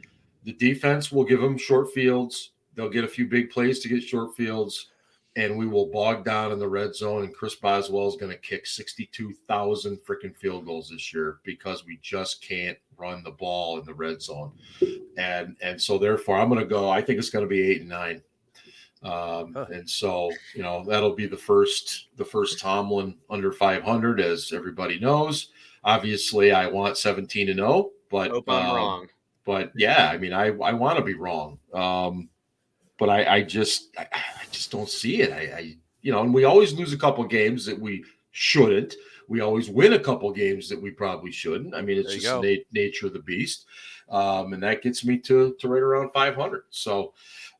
the defense will give them short fields. They'll get a few big plays to get short fields, and we will bog down in the red zone. And Chris Boswell is going to kick 62,000 freaking field goals this year because we just can't run the ball in the red zone. And so therefore I'm going to go, I think it's going to be 8 and 9. And so, that'll be the first Tomlin under 500, as everybody knows. Obviously I want 17-0, but hope I'm wrong. But yeah, I mean, I want to be wrong. But I just don't see it. And we always lose a couple games that we shouldn't. We always win a couple games that we probably shouldn't. I mean, it's just the nature of the beast. And that gets me to right around 500. So,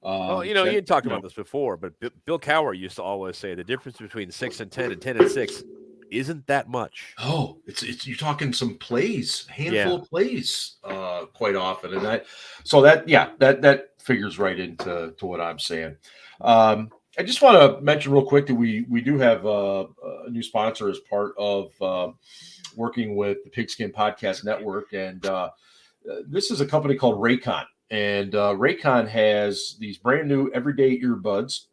you talked about this before, but Bill Cowher used to always say the difference between 6 and 10 and 10 and 6 isn't that much. Oh, it's you're talking some plays, handful of plays, quite often, and that figures right into what I'm saying. I just want to mention real quick that we do have a new sponsor as part of working with the Pigskin Podcast Network, and this is a company called Raycon, and Raycon has these brand new everyday earbuds,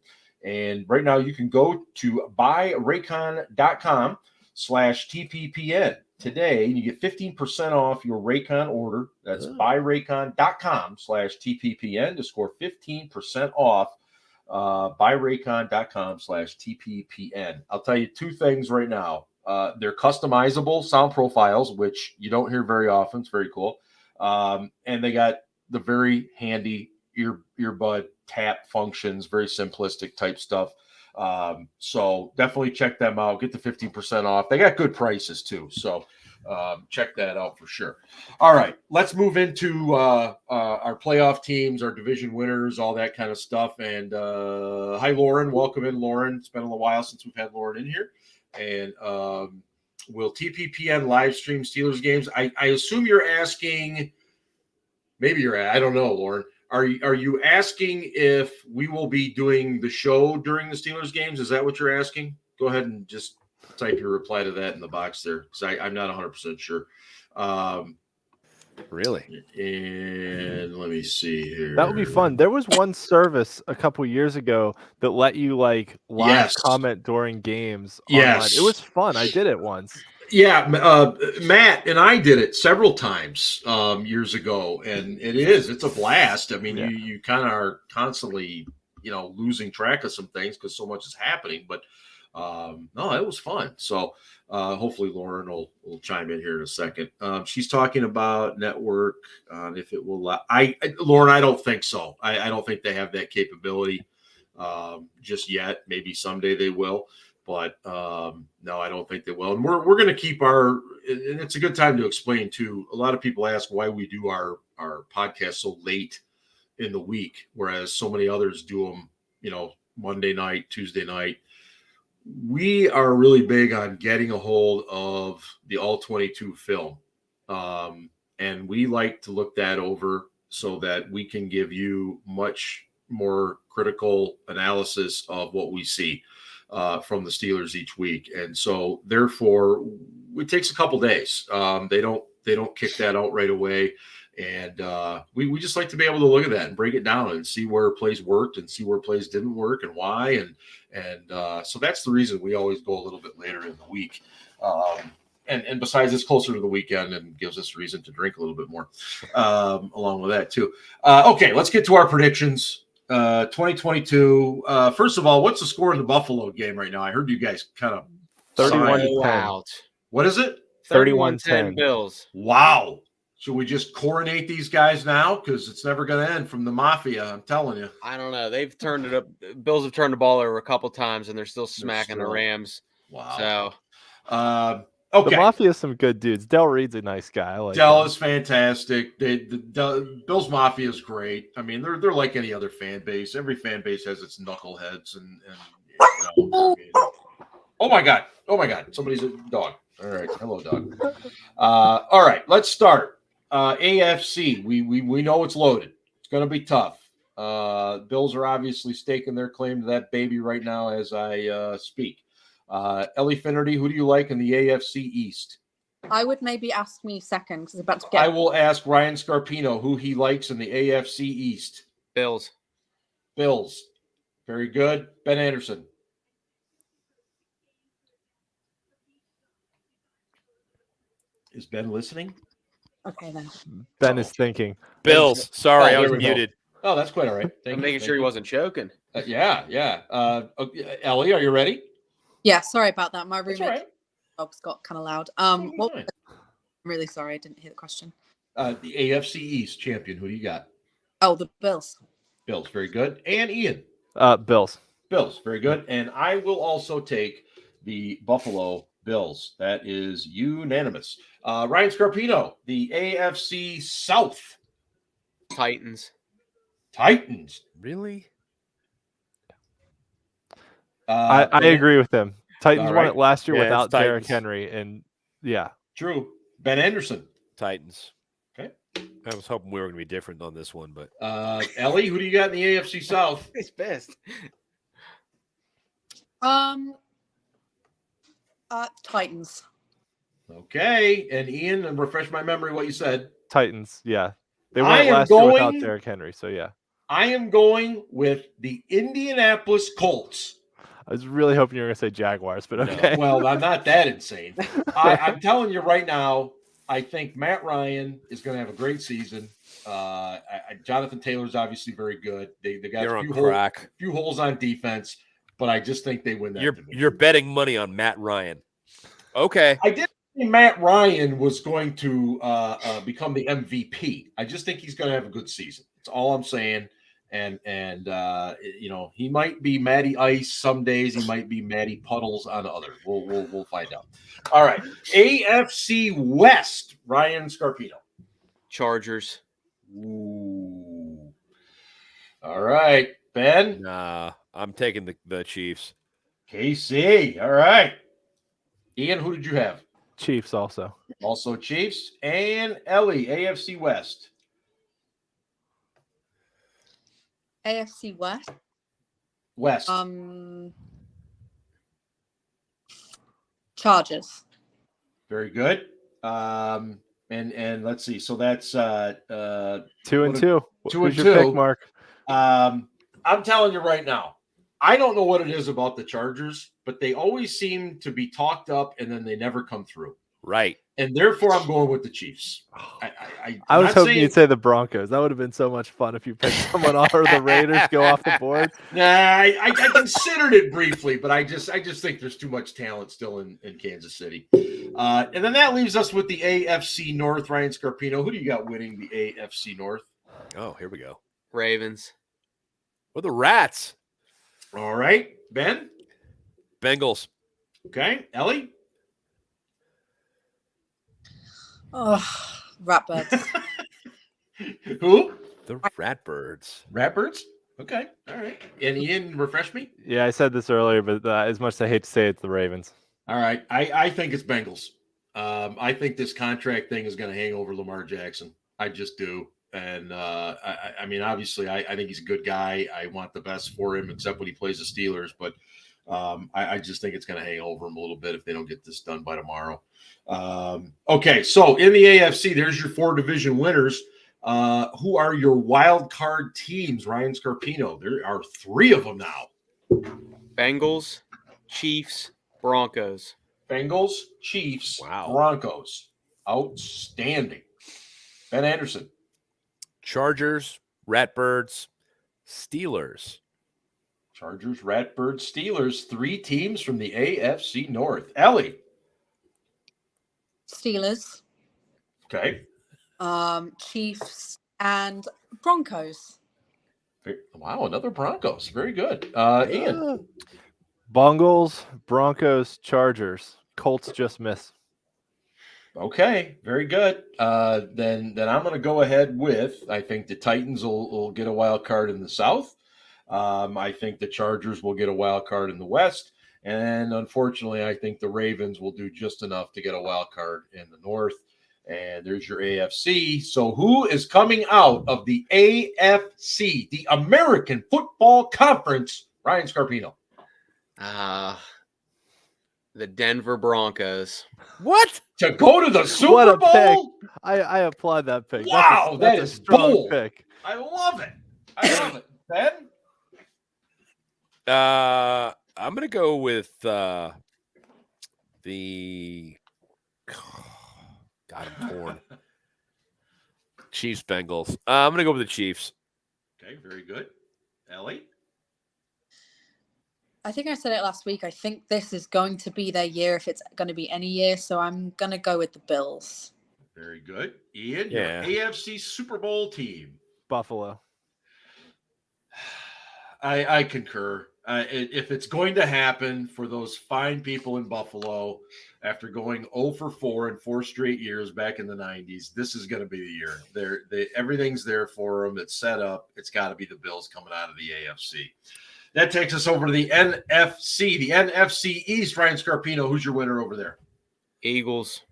and right now you can go to buyraycon.com/TPPN today, and you get 15% off your Raycon order. That's buyraycon.com/TPPN to score 15% off. Buyraycon.com/TPPN. I'll tell you two things right now. They're customizable sound profiles, which you don't hear very often. It's very cool. And they got the very handy earbud tap functions, very simplistic type stuff. So definitely check them out. Get the 15% off. They got good prices too. So check that out for sure. All right, let's move into our playoff teams, our division winners, all that kind of stuff. And hi, Lauren. Welcome in, Lauren. It's been a little while since we've had Lauren in here. And will TPPN live stream Steelers games? I assume you're asking. Maybe I don't know, Lauren. Are you asking if we will be doing the show during the Steelers games? Is that what you're asking? Go ahead and just type your reply to that in the box there, because I'm not 100% sure. Really? And let me see here. That would be fun. There was one service a couple years ago that let you like live comment during games. Yes. Online. It was fun. I did it once. Yeah, Matt and I did it several times years ago, and it's a blast. I mean, you kind of are constantly, losing track of some things because so much is happening. But no, it was fun. So hopefully Lauren will chime in here in a second. She's talking about network, if it will. Lauren, I don't think so. I don't think they have that capability just yet. Maybe someday they will. But no, I don't think they will. And we're going to keep and it's a good time to explain too. A lot of people ask why we do our podcast so late in the week, whereas so many others do them, Monday night, Tuesday night. We are really big on getting a hold of the all-22 film. And we like to look that over so that we can give you much more critical analysis of what we see from the Steelers each week. And so therefore it takes a couple days. They don't kick that out right away. And we just like to be able to look at that and break it down and see where plays worked and see where plays didn't work and why. And so that's the reason we always go a little bit later in the week. And besides, it's closer to the weekend and gives us reason to drink a little bit more along with that too. Okay, let's get to our predictions. 2022. First of all, what's the score in the Buffalo game right now? I heard you guys kind of 31-10. What is it? 31-10 Bills. Wow. Should we just coronate these guys now? Because it's never going to end from the Mafia. I'm telling you. I don't know. They've turned it up. Bills have turned the ball over a couple times, and they're still smacking the Rams. Wow. So, okay. The Mafia is some good dudes. Del Reed's a nice guy. Del is fantastic. The Bills Mafia is great. I mean, they're like any other fan base. Every fan base has its knuckleheads, and oh my god, somebody's a dog. All right, hello, dog. All right, let's start. AFC. We know it's loaded. It's going to be tough. Bills are obviously staking their claim to that baby right now as I speak. Ellie Finnerty, who do you like in the AFC East? I would maybe ask me second because I'm about to get. I will ask Ryan Scarpino who he likes in the AFC East. Bills. Very good. Ben Anderson. Is Ben listening? Okay, then. Ben is thinking. Bills. Sorry, I was muted. Oh, that's quite all right. I'm making sure he wasn't choking. Yeah. Ellie, are you ready? Yeah, sorry about that. My roommate Right. dogs got kind of loud. I'm really sorry. I didn't hear the question. The AFC East champion. Who do you got? Oh, the Bills. Bills. Very good. And Ian. Bills. Very good. And I will also take the Buffalo Bills. That is unanimous. Ryan Scarpino, the AFC South. Titans. Really? I agree with him. Titans won it last year Yeah, without it's Derrick Titans. Henry, and yeah, True. Ben Anderson. Titans. Okay. I was hoping we were going to be different on this one, but Ellie, who do you got in the AFC South? He's best. Titans. Okay. And Ian, and refresh my memory what you said. Titans, yeah. They weren't last year without Derrick Henry, so yeah. I am going with the Indianapolis Colts. I was really hoping you were going to say Jaguars, but okay. No, well, I'm not that insane. I'm telling you right now, I think Matt Ryan is going to have a great season. Jonathan Taylor's obviously very good. They got a few holes on defense, but I just think they win that division. You're betting money on Matt Ryan. Okay. I didn't think Matt Ryan was going to become the MVP. I just think he's going to have a good season. That's all I'm saying. And he might be Matty Ice some days. He might be Matty Puddles on others. We'll find out. All right. AFC West, Ryan Scarpino. Chargers. Ooh. All right. Ben? Nah, I'm taking the Chiefs. KC. All right. Ian, who did you have? Chiefs also. Also Chiefs. And Ellie, AFC West. AFC West. West. Chargers. Very good. And let's see. So that's 2-2. Who's your pick, Mark? I'm telling you right now, I don't know what it is about the Chargers, but they always seem to be talked up and then they never come through. Right. And therefore, I'm going with the Chiefs. I was hoping you'd say the Broncos. That would have been so much fun if you picked someone off or the Raiders go off the board. Nah, I considered it briefly, but I just think there's too much talent still in Kansas City. And then that leaves us with the AFC North. Ryan Scarpino, who do you got winning the AFC North? Oh, here we go. Ravens. Or the Rats. All right. Ben? Bengals. Okay. Ellie? Oh, Ratbirds. Who? The Ratbirds. Ratbirds? Okay. All right. And Ian, refresh me? Yeah, I said this earlier, but as much as I hate to say it, it's the Ravens. All right. I think it's Bengals. I think this contract thing is going to hang over Lamar Jackson. I just do. And I mean, obviously, I think he's a good guy. I want the best for him, except when he plays the Steelers. But I just think it's going to hang over him a little bit if they don't get this done by tomorrow. Okay, so in the AFC, there's your 4 division winners. Who are your wild card teams, Ryan Scarpino? There are 3 of them now. Bengals, Chiefs, Broncos. Bengals, Chiefs, Broncos. Outstanding. Ben Anderson. Chargers, Ratbirds, Steelers. Chargers, Ratbirds, Steelers. 3 teams from the AFC North. Ellie. Steelers. Okay. Chiefs and Broncos. Wow, another Broncos. Very good. Ian. Bengals, Broncos, Chargers. Colts just miss. Okay, very good. Then I'm going to go ahead with, I think the Titans will get a wild card in the South. I think the Chargers will get a wild card in the West. And unfortunately, I think the Ravens will do just enough to get a wild card in the North. And there's your AFC. So who is coming out of the AFC, the American Football Conference? Ryan Scarpino. The Denver Broncos. What? To go to the Super What a Bowl? pick. I applaud that pick. Wow, that's a strong bold. pick. I love it. Ben? I'm going to go with the God, I'm torn. Chiefs, Bengals. I'm going to go with the Chiefs. Okay, very good. Ellie? I think I said it last week. I think this is going to be their year if it's going to be any year. So I'm going to go with the Bills. Very good. Ian, your AFC Super Bowl team. Buffalo. I concur. If it's going to happen for those fine people in Buffalo after going 0 for 4 in 4 straight years back in the 90s, this is going to be the year. Everything's there for them. It's set up. It's got to be the Bills coming out of the AFC. That takes us over to the NFC. The NFC East, Ryan Scarpino, who's your winner over there? Eagles.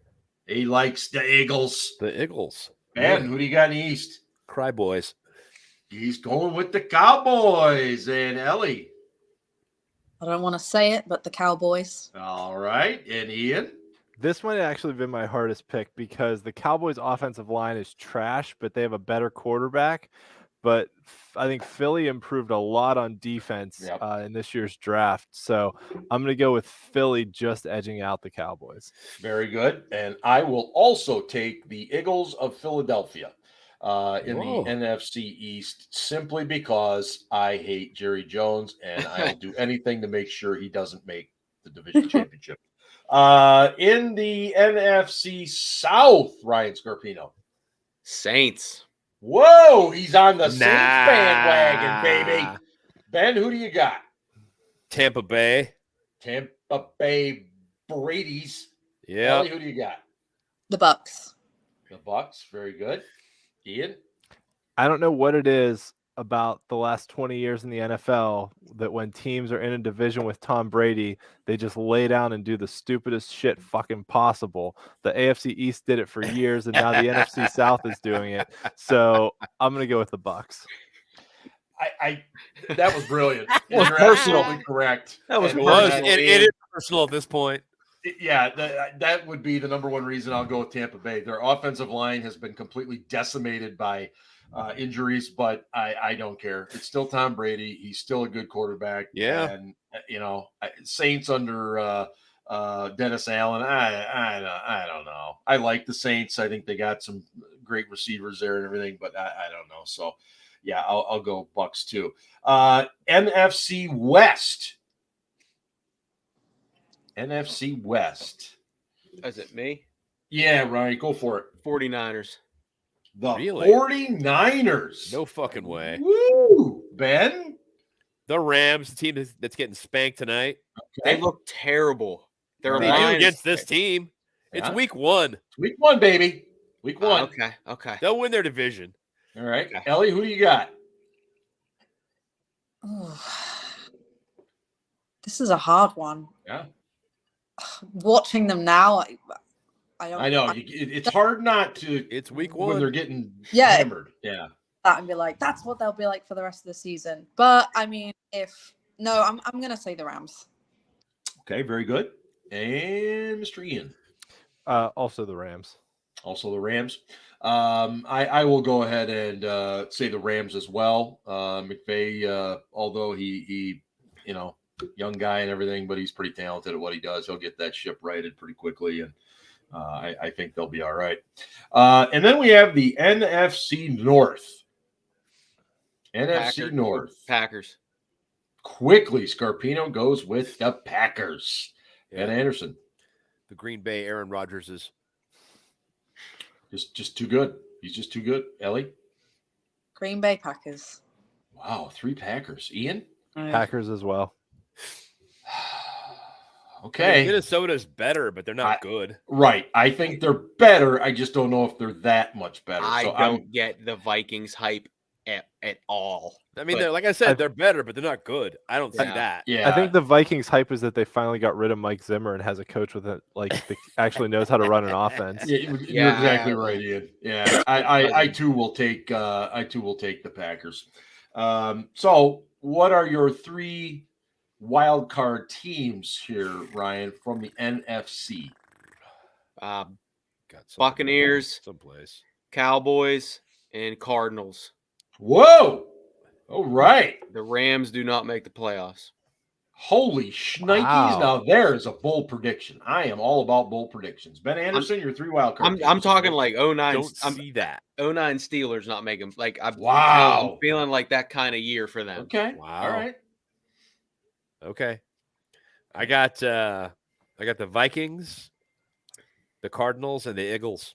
He likes the Eagles. The Eagles. Ben, who do you got in the East? Cry Boys. He's going with the Cowboys. And Ellie? I don't want to say it, but the Cowboys. All right. And Ian? This might have actually been my hardest pick because the Cowboys' offensive line is trash, but they have a better quarterback. But I think Philly improved a lot on defense in this year's draft. So I'm going to go with Philly just edging out the Cowboys. Very good. And I will also take the Eagles of Philadelphia in the NFC East simply because I hate Jerry Jones and I'll do anything to make sure he doesn't make the division championship. In the NFC South, Ryan Scarpino. Saints. Whoa, he's on the Saints bandwagon, baby. Ben, who do you got? Tampa Bay. Tampa Bay Brady's. Yeah. Who do you got? The Bucks. The Bucks. Very good. Ian? I don't know what it is about the last 20 years in the NFL that when teams are in a division with Tom Brady, they just lay down and do the stupidest shit fucking possible. The AFC East did it for years, and now the NFC South is doing it. So I'm going to go with the Bucks. That was brilliant. Well, You're personal. absolutely correct. That was It is personal at this point. Yeah, that would be the number one reason I'll go with Tampa Bay. Their offensive line has been completely decimated by injuries, but I don't care. It's still Tom Brady. He's still a good quarterback. Yeah. And, Saints under Dennis Allen, I don't know. I like the Saints. I think they got some great receivers there and everything, but I don't know. So, yeah, I'll go Bucks too. NFC West. NFC West. Is it me? Yeah, Ryan, go for it. 49ers. The Really? 49ers. No fucking way. Woo! Ben? The Rams, the team that's getting spanked tonight. They look terrible. Their They do line against is- this team. It's Yeah. week 1. It's week 1, baby. Week 1. Okay. They'll win their division. All right. Okay. Ellie, who do you got? This is a hard one. Yeah. Watching them now, I don't. I know. It's hard not to. It's week when 1. they're getting Yeah. hammered. Yeah. that and be like, that's what they'll be like for the rest of the season. But I mean, I'm gonna say the Rams. Okay, very good. And Mr. Ian. Also the Rams. Also the Rams. I will go ahead and say the Rams as well. McVay, although he young guy and everything, but he's pretty talented at what he does. He'll get that ship righted pretty quickly, and I think they'll be all right. And then we have the NFC North. NFC North. Packers. Quickly, Scarpino goes with the Packers. Yeah. And Anderson. The Green Bay Aaron Rodgers is Just too good. He's just too good. Ellie? Green Bay Packers. Wow, 3 Packers. Ian? Packers as well. Okay. Minnesota's better, but they're not good. Right. I think they're better. I just don't know if they're that much better. I So don't get the Vikings hype at all. I mean, But- they're like I said, they're better, but they're not good. I don't see Yeah. that. Yeah. I think the Vikings hype is that they finally got rid of Mike Zimmer and has a coach with it, that actually knows how to run an offense. Yeah, you're exactly right, Ian. Yeah, I too will take the Packers. So, what are your 3 wild card teams here, Ryan, from the NFC? Got Buccaneers, someplace. Cowboys, and Cardinals. Whoa! All right. The Rams do not make the playoffs. Holy shnikes! Wow. Now there is a bold prediction. I am all about bold predictions. Ben Anderson, your 3 wild card. I'm teams. talking like 09. Don't see that. 09 Steelers not making Wow. I'm feeling like that kind of year for them. Okay. Wow. All right. Okay. I got the Vikings, the Cardinals, and the Eagles.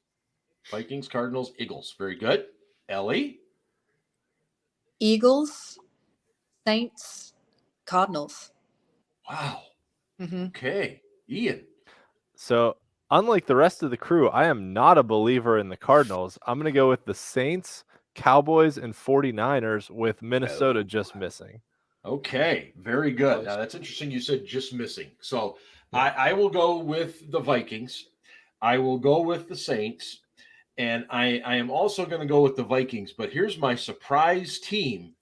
Vikings, Cardinals, Eagles. Very good. Ellie. Eagles, Saints, Cardinals. Wow. Mm-hmm. Okay. Ian. So, unlike the rest of the crew, I am not a believer in the Cardinals. I'm going to go with the Saints, Cowboys, and 49ers with Minnesota just missing. Okay. Very good. Now, that's interesting. You said just missing. So I will go with the Vikings. I will go with the Saints. And I am also going to go with the Vikings. But here's my surprise team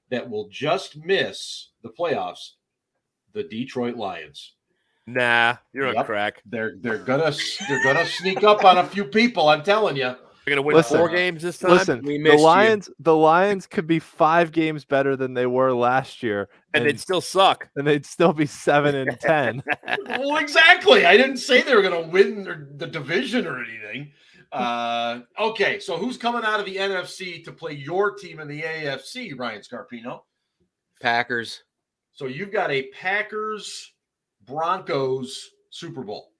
that will just miss the playoffs. the Detroit Lions. Nah, you're on crack. They're gonna sneak up on a few people. I'm telling you. They're gonna win 4 games this time. Listen, the Lions could be 5 games better than they were last year, and they'd still suck. And they'd still be 7-10. Well, exactly. I didn't say they were gonna win the division or anything. Okay, so who's coming out of the NFC to play your team in the AFC, Ryan Scarpino? Packers. So you've got a Packers-Broncos Super Bowl.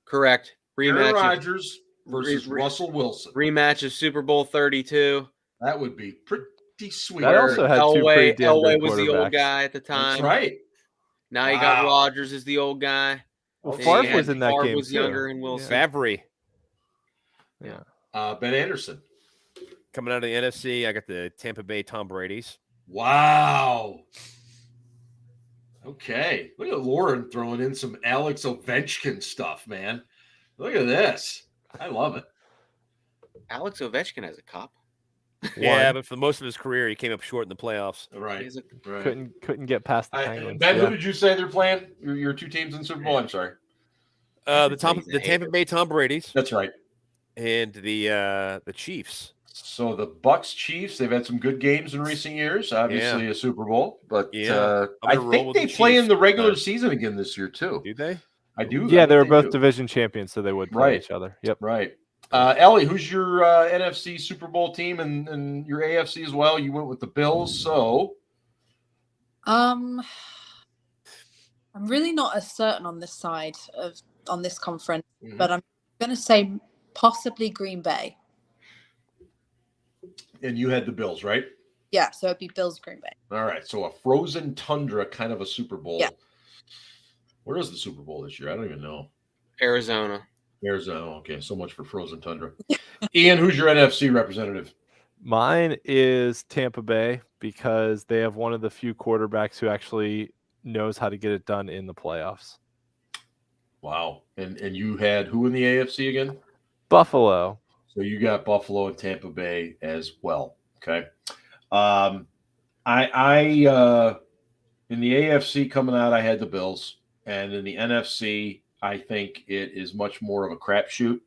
Correct. Aaron Rodgers versus Russell Wilson. Rematch of Super Bowl 32. That would be pretty sweet. That also had Elway was the old guy at the time. That's right. Now you got Rodgers as the old guy. Well, Favre was in that game. Favre was younger and Wilson. Favre. Yeah. Ben Anderson. Coming out of the NFC, I got the Tampa Bay Tom Brady's. Wow. Okay. Look at Lauren throwing in some Alex Ovechkin stuff, man. Look at this. I love it. Alex Ovechkin has a cup. Yeah, but for most of his career, he came up short in the playoffs. Right. Couldn't get past the Penguins. Ben, who did you say they're playing? Your 2 teams in the Super Bowl? I'm sorry. The Tampa Bay Tom Brady's. That's right. And the Chiefs. So the Bucks Chiefs, they've had some good games in recent years. Obviously a Super Bowl, but I think they play in the regular season again this year too. Do they? I do. Yeah, they were both division champions, so they would play each other. Yep. Right. Ellie, who's your NFC Super Bowl team and your AFC as well? You went with the Bills, so. I'm really not as certain on this side on this conference, but I'm going to say possibly Green Bay. And you had the Bills, right? Yeah, so it'd be Bills, Green Bay. All right, so a frozen tundra kind of a Super Bowl. Yeah. Where is the Super Bowl this year? I don't even know. Arizona. Okay, so much for frozen tundra. Ian, who's your NFC representative? Mine is Tampa Bay because they have one of the few quarterbacks who actually knows how to get it done in the playoffs. Wow. And you had who in the AFC again? Buffalo. So you got Buffalo and Tampa Bay as well. Okay. In the AFC coming out, I had the Bills. And in the NFC, I think it is much more of a crapshoot.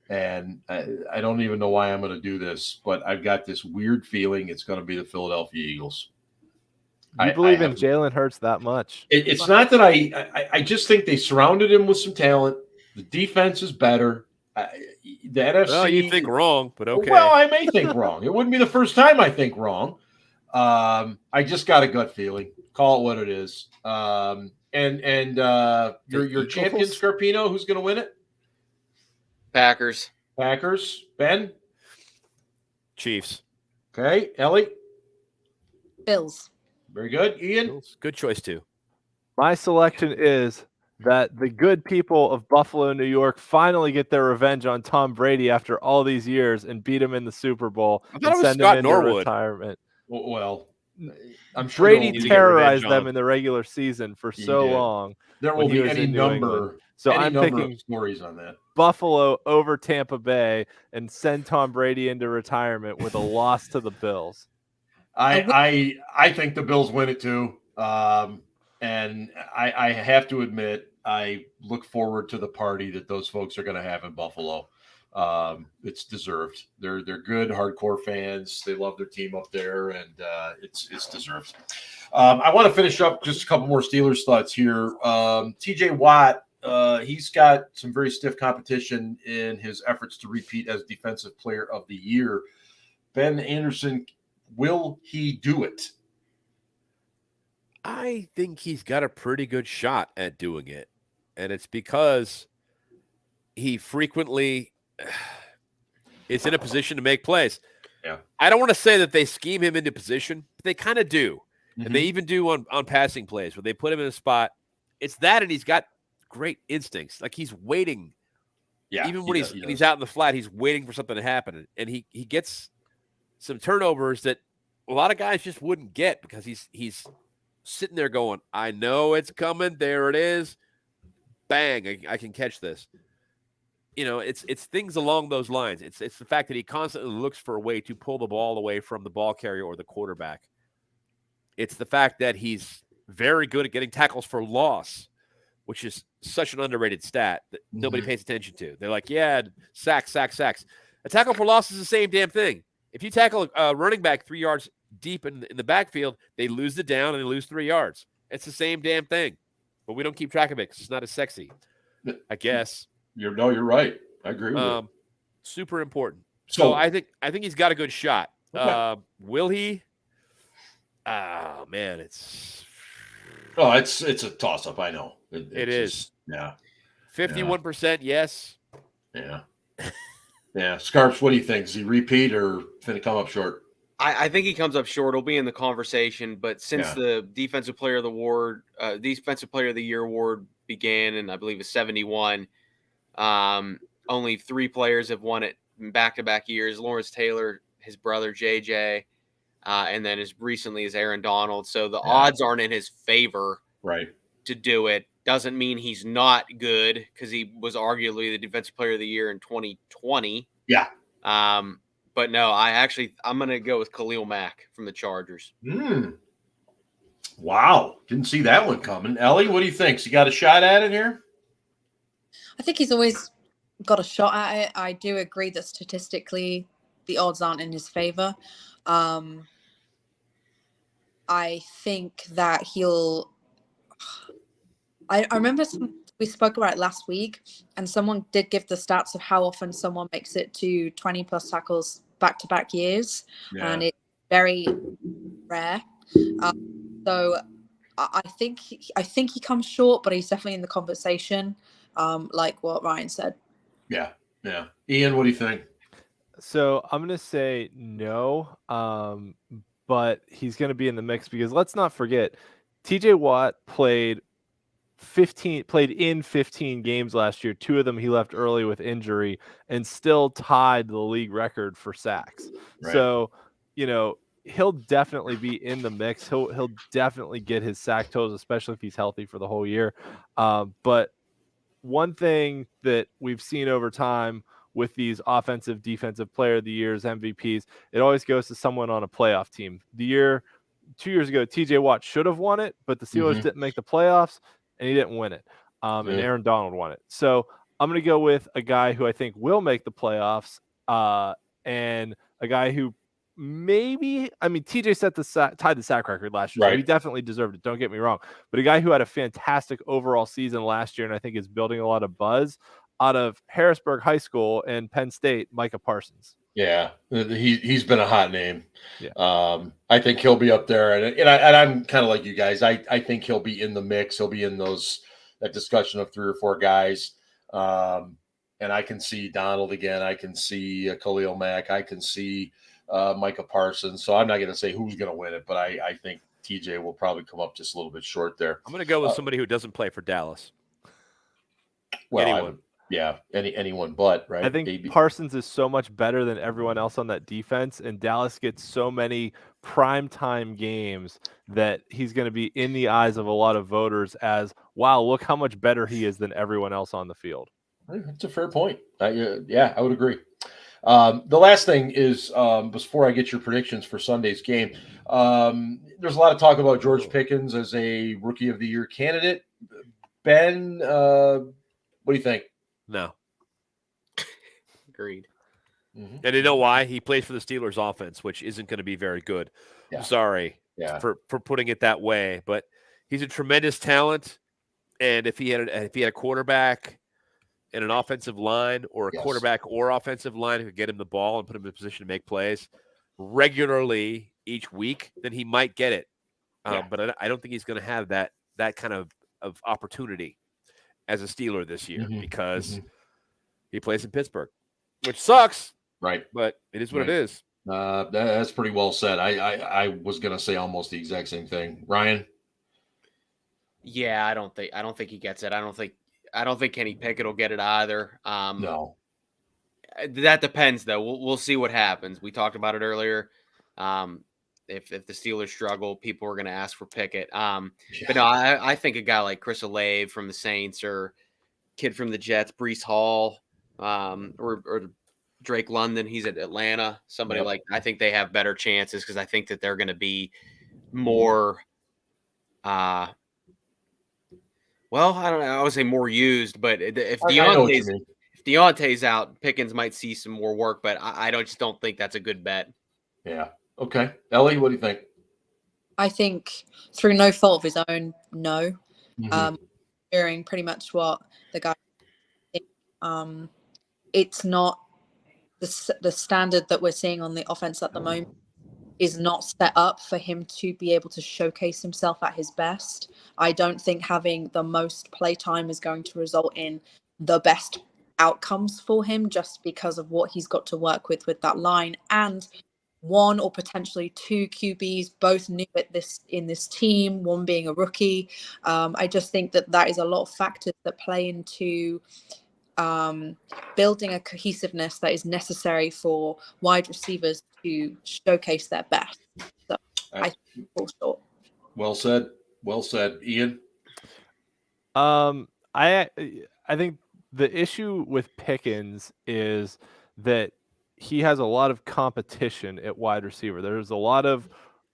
And I don't even know why I'm going to do this, but I've got this weird feeling it's going to be the Philadelphia Eagles. You believe in Jalen Hurts that much? It's not that I just think they surrounded him with some talent. The defense is better. The NFC. Well, you think wrong, but okay. Well, I may think wrong. It wouldn't be the first time I think wrong. I just got a gut feeling. Call it what it is. And your champion Scarpino, who's going to win it? Packers. Ben? Chiefs. Okay. Ellie? Bills. Very good. Ian? Bills. Good choice, too. My selection is that the good people of Buffalo, New York finally get their revenge on Tom Brady after all these years and beat him in the Super Bowl and send him into retirement. Well, I'm sure Brady terrorized them in the regular season for so long. There will be any number. So I'm picking stories on that. Buffalo over Tampa Bay and send Tom Brady into retirement with a loss to the Bills. I think the Bills win it too. And I have to admit, I look forward to the party that those folks are going to have in Buffalo. It's deserved. They're good hardcore fans. They love their team up there, and it's deserved. I want to finish up just a couple more Steelers thoughts here. TJ Watt, he's got some very stiff competition in his efforts to repeat as Defensive Player of the Year. Ben Anderson, will he do it? I think he's got a pretty good shot at doing it. And it's because he frequently is in a position to make plays. Yeah. I don't want to say that they scheme him into position, but they kind of do. Mm-hmm. And they even do on passing plays where they put him in a spot. It's that, and he's got great instincts. Like he's waiting. Yeah. Even when he's out in the flat, he's waiting for something to happen. And he gets some turnovers that a lot of guys just wouldn't get because he's sitting there going, I know it's coming. There it is. Bang. I can catch this. You know, it's things along those lines. It's the fact that he constantly looks for a way to pull the ball away from the ball carrier or the quarterback. It's the fact that he's very good at getting tackles for loss, which is such an underrated stat that nobody pays attention to. They're like, yeah, sacks. A tackle for loss is the same damn thing. If you tackle a running back 3 yards deep in the backfield, they lose the down and they lose 3 yards. It's the same damn thing. But we don't keep track of it because it's not as sexy, I guess. You're right. I agree with you. Super important. So I think he's got a good shot. Okay. Will he? Oh man, it's a toss up. I know it is. Yeah, 51%. Yes. Yeah. Yeah. Scarps, what do you think? Does he repeat or finna come up short? I think he comes up short. He'll be in the conversation, but since the Defensive Player of the Year award began, and I believe it's 71, only 3 players have won it in back-to-back years. Lawrence Taylor, his brother JJ, and then as recently as Aaron Donald. So the odds aren't in his favor, right, to do it. Doesn't mean he's not good, because he was arguably the Defensive Player of the Year in 2020. Yeah. But no, I'm going to go with Khalil Mack from the Chargers. Wow. Didn't see that one coming. Ellie, what do you think? So you got a shot at it here? I think he's always got a shot at it. I do agree that statistically the odds aren't in his favor. I think that I remember we spoke about it last week, and someone did give the stats of how often someone makes it to 20 plus tackles back-to-back years, and it's very rare. So I think he comes short, but he's definitely in the conversation, like what Ryan said. Yeah. Ian, what do you think? So I'm going to say no, but he's going to be in the mix because let's not forget, TJ Watt played in 15 games last year. 2 of them he left early with injury and still tied the league record for sacks. Right. So, he'll definitely be in the mix. He'll definitely get his sack totals, especially if he's healthy for the whole year. But one thing that we've seen over time with these offensive, defensive player of the years, MVPs, it always goes to someone on a playoff team. 2 years ago, TJ Watt should have won it, but the Steelers didn't make the playoffs and he didn't win it. And Aaron Donald won it. So I'm going to go with a guy who I think will make the playoffs, and a guy who TJ tied the sack record last year. Right. So he definitely deserved it. Don't get me wrong. But a guy who had a fantastic overall season last year and I think is building a lot of buzz out of Harrisburg High School and Penn State, Micah Parsons. Yeah, he's been a hot name. Yeah. I think he'll be up there, and I'm kind of like you guys. I think he'll be in the mix. He'll be in that discussion of 3 or 4 guys. And I can see Donald again. I can see Khalil Mack. I can see Micah Parsons. So I'm not going to say who's going to win it, but I think TJ will probably come up just a little bit short there. I'm going to go with somebody who doesn't play for Dallas. Well, anyone. Anyone but, right? I think Parsons is so much better than everyone else on that defense, and Dallas gets so many primetime games that he's going to be in the eyes of a lot of voters as, wow, look how much better he is than everyone else on the field. That's a fair point. I would agree. The last thing is, before I get your predictions for Sunday's game, there's a lot of talk about George Pickens as a Rookie of the Year candidate. Ben, what do you think? No. Agreed. Mm-hmm. And you know why? He plays for the Steelers offense, which isn't going to be very good. Yeah. I'm sorry for putting it that way, but he's a tremendous talent. And if he had a quarterback and an offensive line, or a quarterback or offensive line who could get him the ball and put him in a position to make plays regularly each week, then he might get it. But I don't think he's going to have that kind of opportunity as a Steeler this year because he plays in Pittsburgh, which sucks. Right. But it is what it is. That's pretty well said. I was going to say almost the exact same thing. Ryan? Yeah, I don't think he gets it. I don't think Kenny Pickett will get it either. No. That depends, though. We'll see what happens. We talked about it earlier. If the Steelers struggle, people are going to ask for Pickett. But no, I think a guy like Chris Olave from the Saints, or kid from the Jets, Breece Hall, or Drake London, he's at Atlanta. Somebody like, I think they have better chances because I think that they're going to be more Well, I don't know. I would say more used, but if I know what you mean. Deontay's out, Pickens might see some more work, but I just don't think that's a good bet. Yeah. Okay. Ellie, what do you think? I think through no fault of his own, no. Mhm. Hearing pretty much what the guy it's not the standard that we're seeing on the offense at the moment is not set up for him to be able to showcase himself at his best. I don't think having the most play time is going to result in the best outcomes for him just because of what he's got to work with that line, and one or potentially two QBs both new at in this team, one being a rookie. I just think that is a lot of factors that play into building a cohesiveness that is necessary for wide receivers to showcase their best. So I think full short. Well said. Well said. Ian? I think the issue with Pickens is that he has a lot of competition at wide receiver. There's a lot of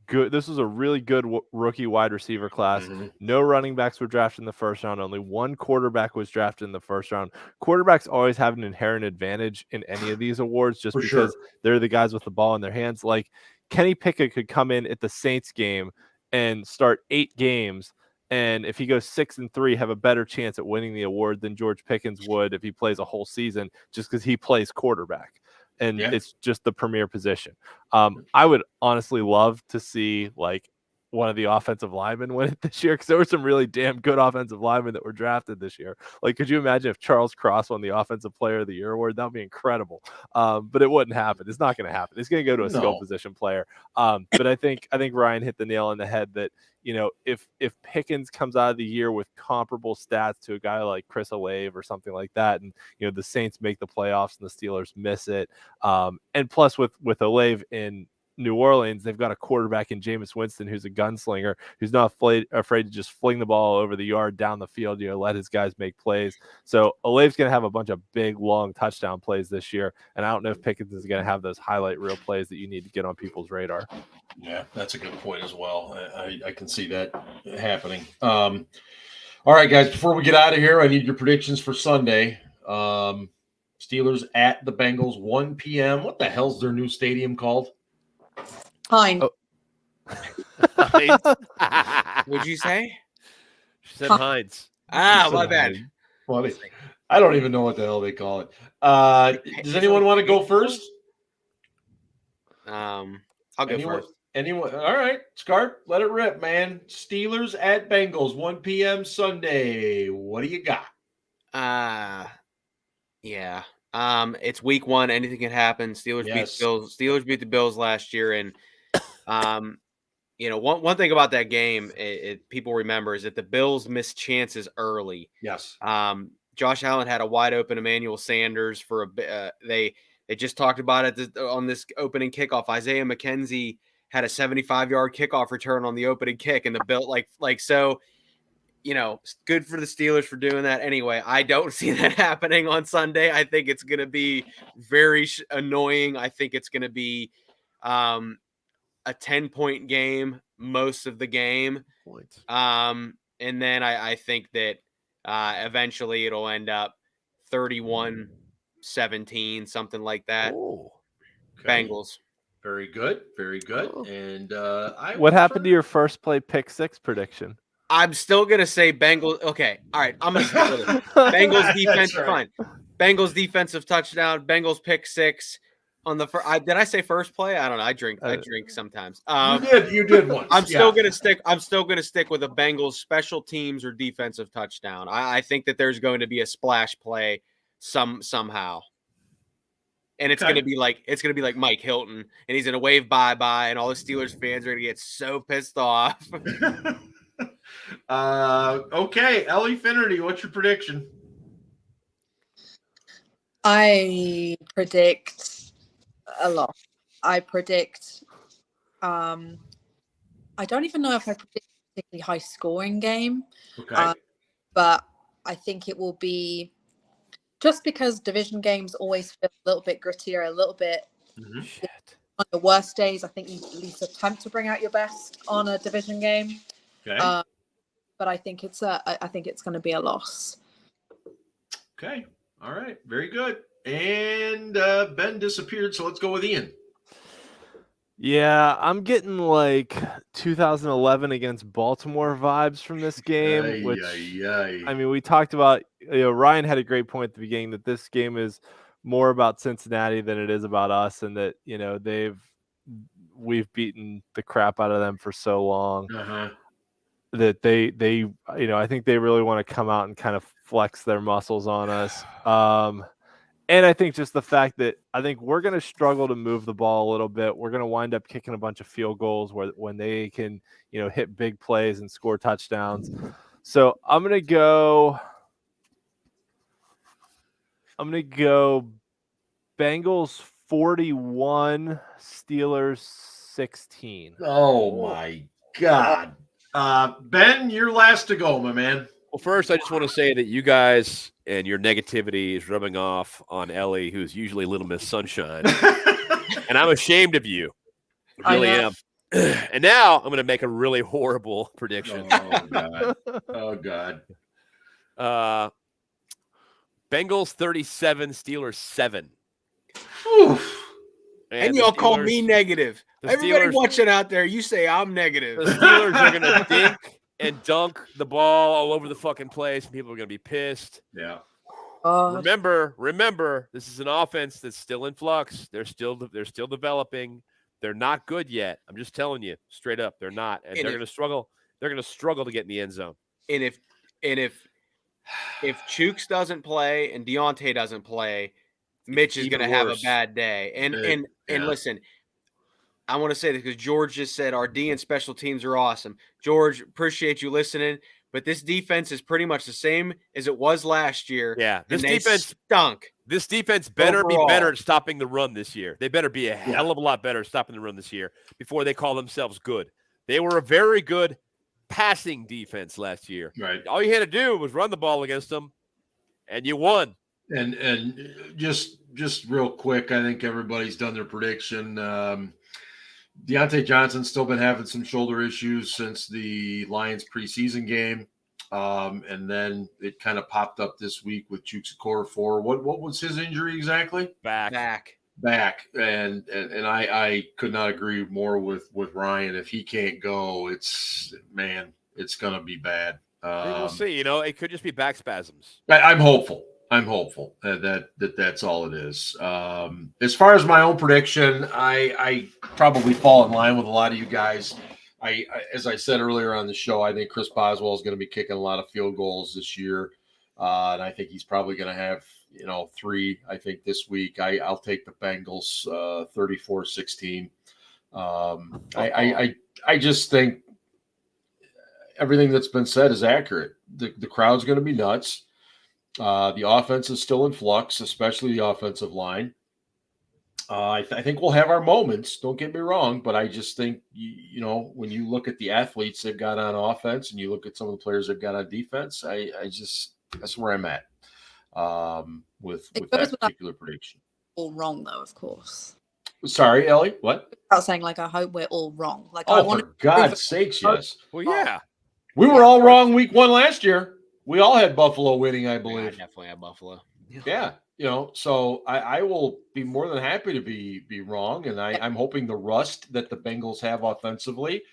good. This was a really good rookie wide receiver class. Mm-hmm. No running backs were drafted in the first round. Only one quarterback was drafted in the first round. Quarterbacks always have an inherent advantage in any of these awards just because they're the guys with the ball in their hands. Like Kenny Pickett could come in at the Saints game and start 8 games, and if he goes 6-3, have a better chance at winning the award than George Pickens would if he plays a whole season just because he plays quarterback. And it's just the premier position. I would honestly love to see like one of the offensive linemen win it this year because there were some really damn good offensive linemen that were drafted this year. Like, could you imagine if Charles Cross won the Offensive Player of the Year award? That would be incredible. But it wouldn't happen. It's not going to happen. It's going to go to a skill position player. But I think Ryan hit the nail on the head that, you know, if Pickens comes out of the year with comparable stats to a guy like Chris Olave or something like that, and, you know, the Saints make the playoffs and the Steelers miss it. And plus with Olave in New Orleans, they've got a quarterback in Jameis Winston who's a gunslinger, who's not afraid to just fling the ball over the yard down the field, you know, let his guys make plays. So Olave's going to have a bunch of big, long touchdown plays this year, and I don't know if Pickens is going to have those highlight reel plays that you need to get on people's radar. Yeah, that's a good point as well. I can see that happening. All right, guys, before we get out of here, I need your predictions for Sunday. Steelers at the Bengals, 1 p.m. What the hell's their new stadium called? Fine. What'd you say? She said Heinz. My bad. Funny. I don't even know what the hell they call it. Does anyone want to go first? I'll go first. Anyone? All right, Scarp, let it rip, man. Steelers at Bengals, 1 p.m. Sunday. What do you got? Yeah. It's week 1. Anything can happen. Steelers beat the Bills. Steelers beat the Bills last year, and you know, one thing about that game, people remember, is that the Bills missed chances early. Yes. Josh Allen had a wide open Emmanuel Sanders for a bit. They just talked about it on this opening kickoff. Isaiah McKenzie had a 75-yard kickoff return on the opening kick, and the Bill like so. You know, good for the Steelers for doing that. Anyway, I don't see that happening on Sunday. I think it's going to be very annoying. I think it's going to be a 10-point game most of the game. And then I think that eventually it'll end up 31-17, something like that. Okay. Bengals. Very good. Very good. Oh. And what happened to your first play pick 6 prediction? I'm still going to say Bengals. Okay. All right. I'm going to stick with it. Bengals defense. Fine. Bengals defensive touchdown. Bengals pick 6 on the first. Did I say first play? I don't know. I drink sometimes. You did once. I'm still going to stick with a Bengals special teams or defensive touchdown. I think that there's going to be a splash play somehow. And it's going to be like Mike Hilton, and he's going to wave bye-bye, and all the Steelers fans are going to get so pissed off. Okay, Ellie Finnerty, what's your prediction? I predict a lot. I predict I don't even know if I predict a particularly high scoring game. Okay. But I think it will be, just because division games always feel a little bit grittier, a little bit on the worst days. I think you at least attempt to bring out your best on a division game. Okay. but I think it's going to be a loss. Okay. All right. Very good. And Ben disappeared, so let's go with Ian. Yeah, I'm getting like 2011 against Baltimore vibes from this game, which I mean, we talked about, Ryan had a great point at the beginning that this game is more about Cincinnati than it is about us, and that, we've beaten the crap out of them for so long that they I think they really want to come out and kind of flex their muscles on us. And I think just the fact that I think we're going to struggle to move the ball a little bit. We're going to wind up kicking a bunch of field goals when they can, hit big plays and score touchdowns. So I'm going to go Bengals 41, Steelers 16. Oh my God. Ben, you're last to go, my man. Well, first, I just want to say that you guys and your negativity is rubbing off on Ellie, who's usually Little Miss Sunshine. And I'm ashamed of you. I really am. And now I'm going to make a really horrible prediction. Oh, God. Bengals 37, Steelers 7. And y'all call me negative. Everybody watching out there, you say I'm negative. The Steelers are going to dink and dunk the ball all over the fucking place. People are going to be pissed. Yeah. Remember, this is an offense that's still in flux. They're still developing. They're not good yet. I'm just telling you straight up, they're not, and they're going to struggle. They're going to struggle to get in the end zone. And if Chooks doesn't play and Deontay doesn't play, Mitch is going to have a bad day. And listen, I want to say this because George just said our D and special teams are awesome. George, appreciate you listening, but this defense is pretty much the same as it was last year. Yeah, this defense stunk. This defense better be better at stopping the run this year. They better be a hell of a lot better at stopping the run this year before they call themselves good. They were a very good passing defense last year. Right. All you had to do was run the ball against them, and you won. And just real quick, I think everybody's done their prediction. Deontay Johnson's still been having some shoulder issues since the Lions preseason game. And then it kind of popped up this week with Chooks Okorafor. What was his injury exactly? Back. And I could not agree more with Ryan. If he can't go, it's going to be bad. We'll see. It could just be back spasms. I'm hopeful that's all it is. As far as my own prediction, I probably fall in line with a lot of you guys. I as I said earlier on the show, I think Chris Boswell is going to be kicking a lot of field goals this year, and I think he's probably going to have 3. I think this week. I'll take the Bengals 34-16. I just think everything that's been said is accurate. The crowd's going to be nuts. The offense is still in flux, especially the offensive line. I think we'll have our moments. Don't get me wrong, but I just think when you look at the athletes they've got on offense and you look at some of the players they've got on defense, that's where I'm at with that particular prediction. All wrong though, of course. Sorry, Ellie. What? I was saying, I hope we're all wrong. For God's sakes, yes. Well, yeah. We were all wrong week 1 last year. We all had Buffalo winning, I believe. I definitely had Buffalo. Yeah. So I will be more than happy to be wrong. And I'm hoping the rust that the Bengals have offensively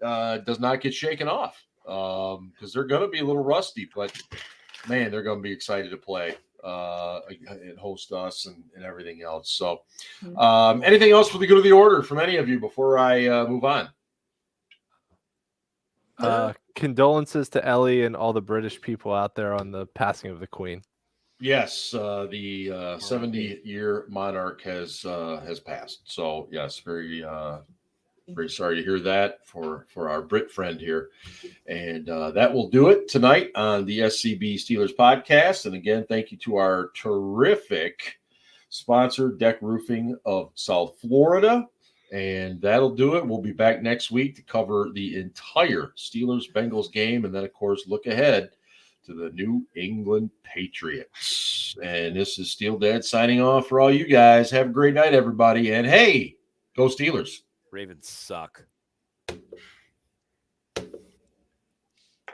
does not get shaken off because they're going to be a little rusty. But, man, they're going to be excited to play and host us and everything else. So anything else for the good of the order from any of you before I move on? Condolences to Ellie and all the British people out there on the passing of the Queen. Yes, the 70-year monarch has passed. So yes, very sorry to hear that for our Brit friend here. And that will do it tonight on the SCB Steelers podcast. And again, thank you to our terrific sponsor, DEK Roofing of South Florida. And that'll do it. We'll be back next week to cover the entire Steelers-Bengals game. And then, of course, look ahead to the New England Patriots. And this is Steel Dad signing off for all you guys. Have a great night, everybody. And, hey, go Steelers. Ravens suck.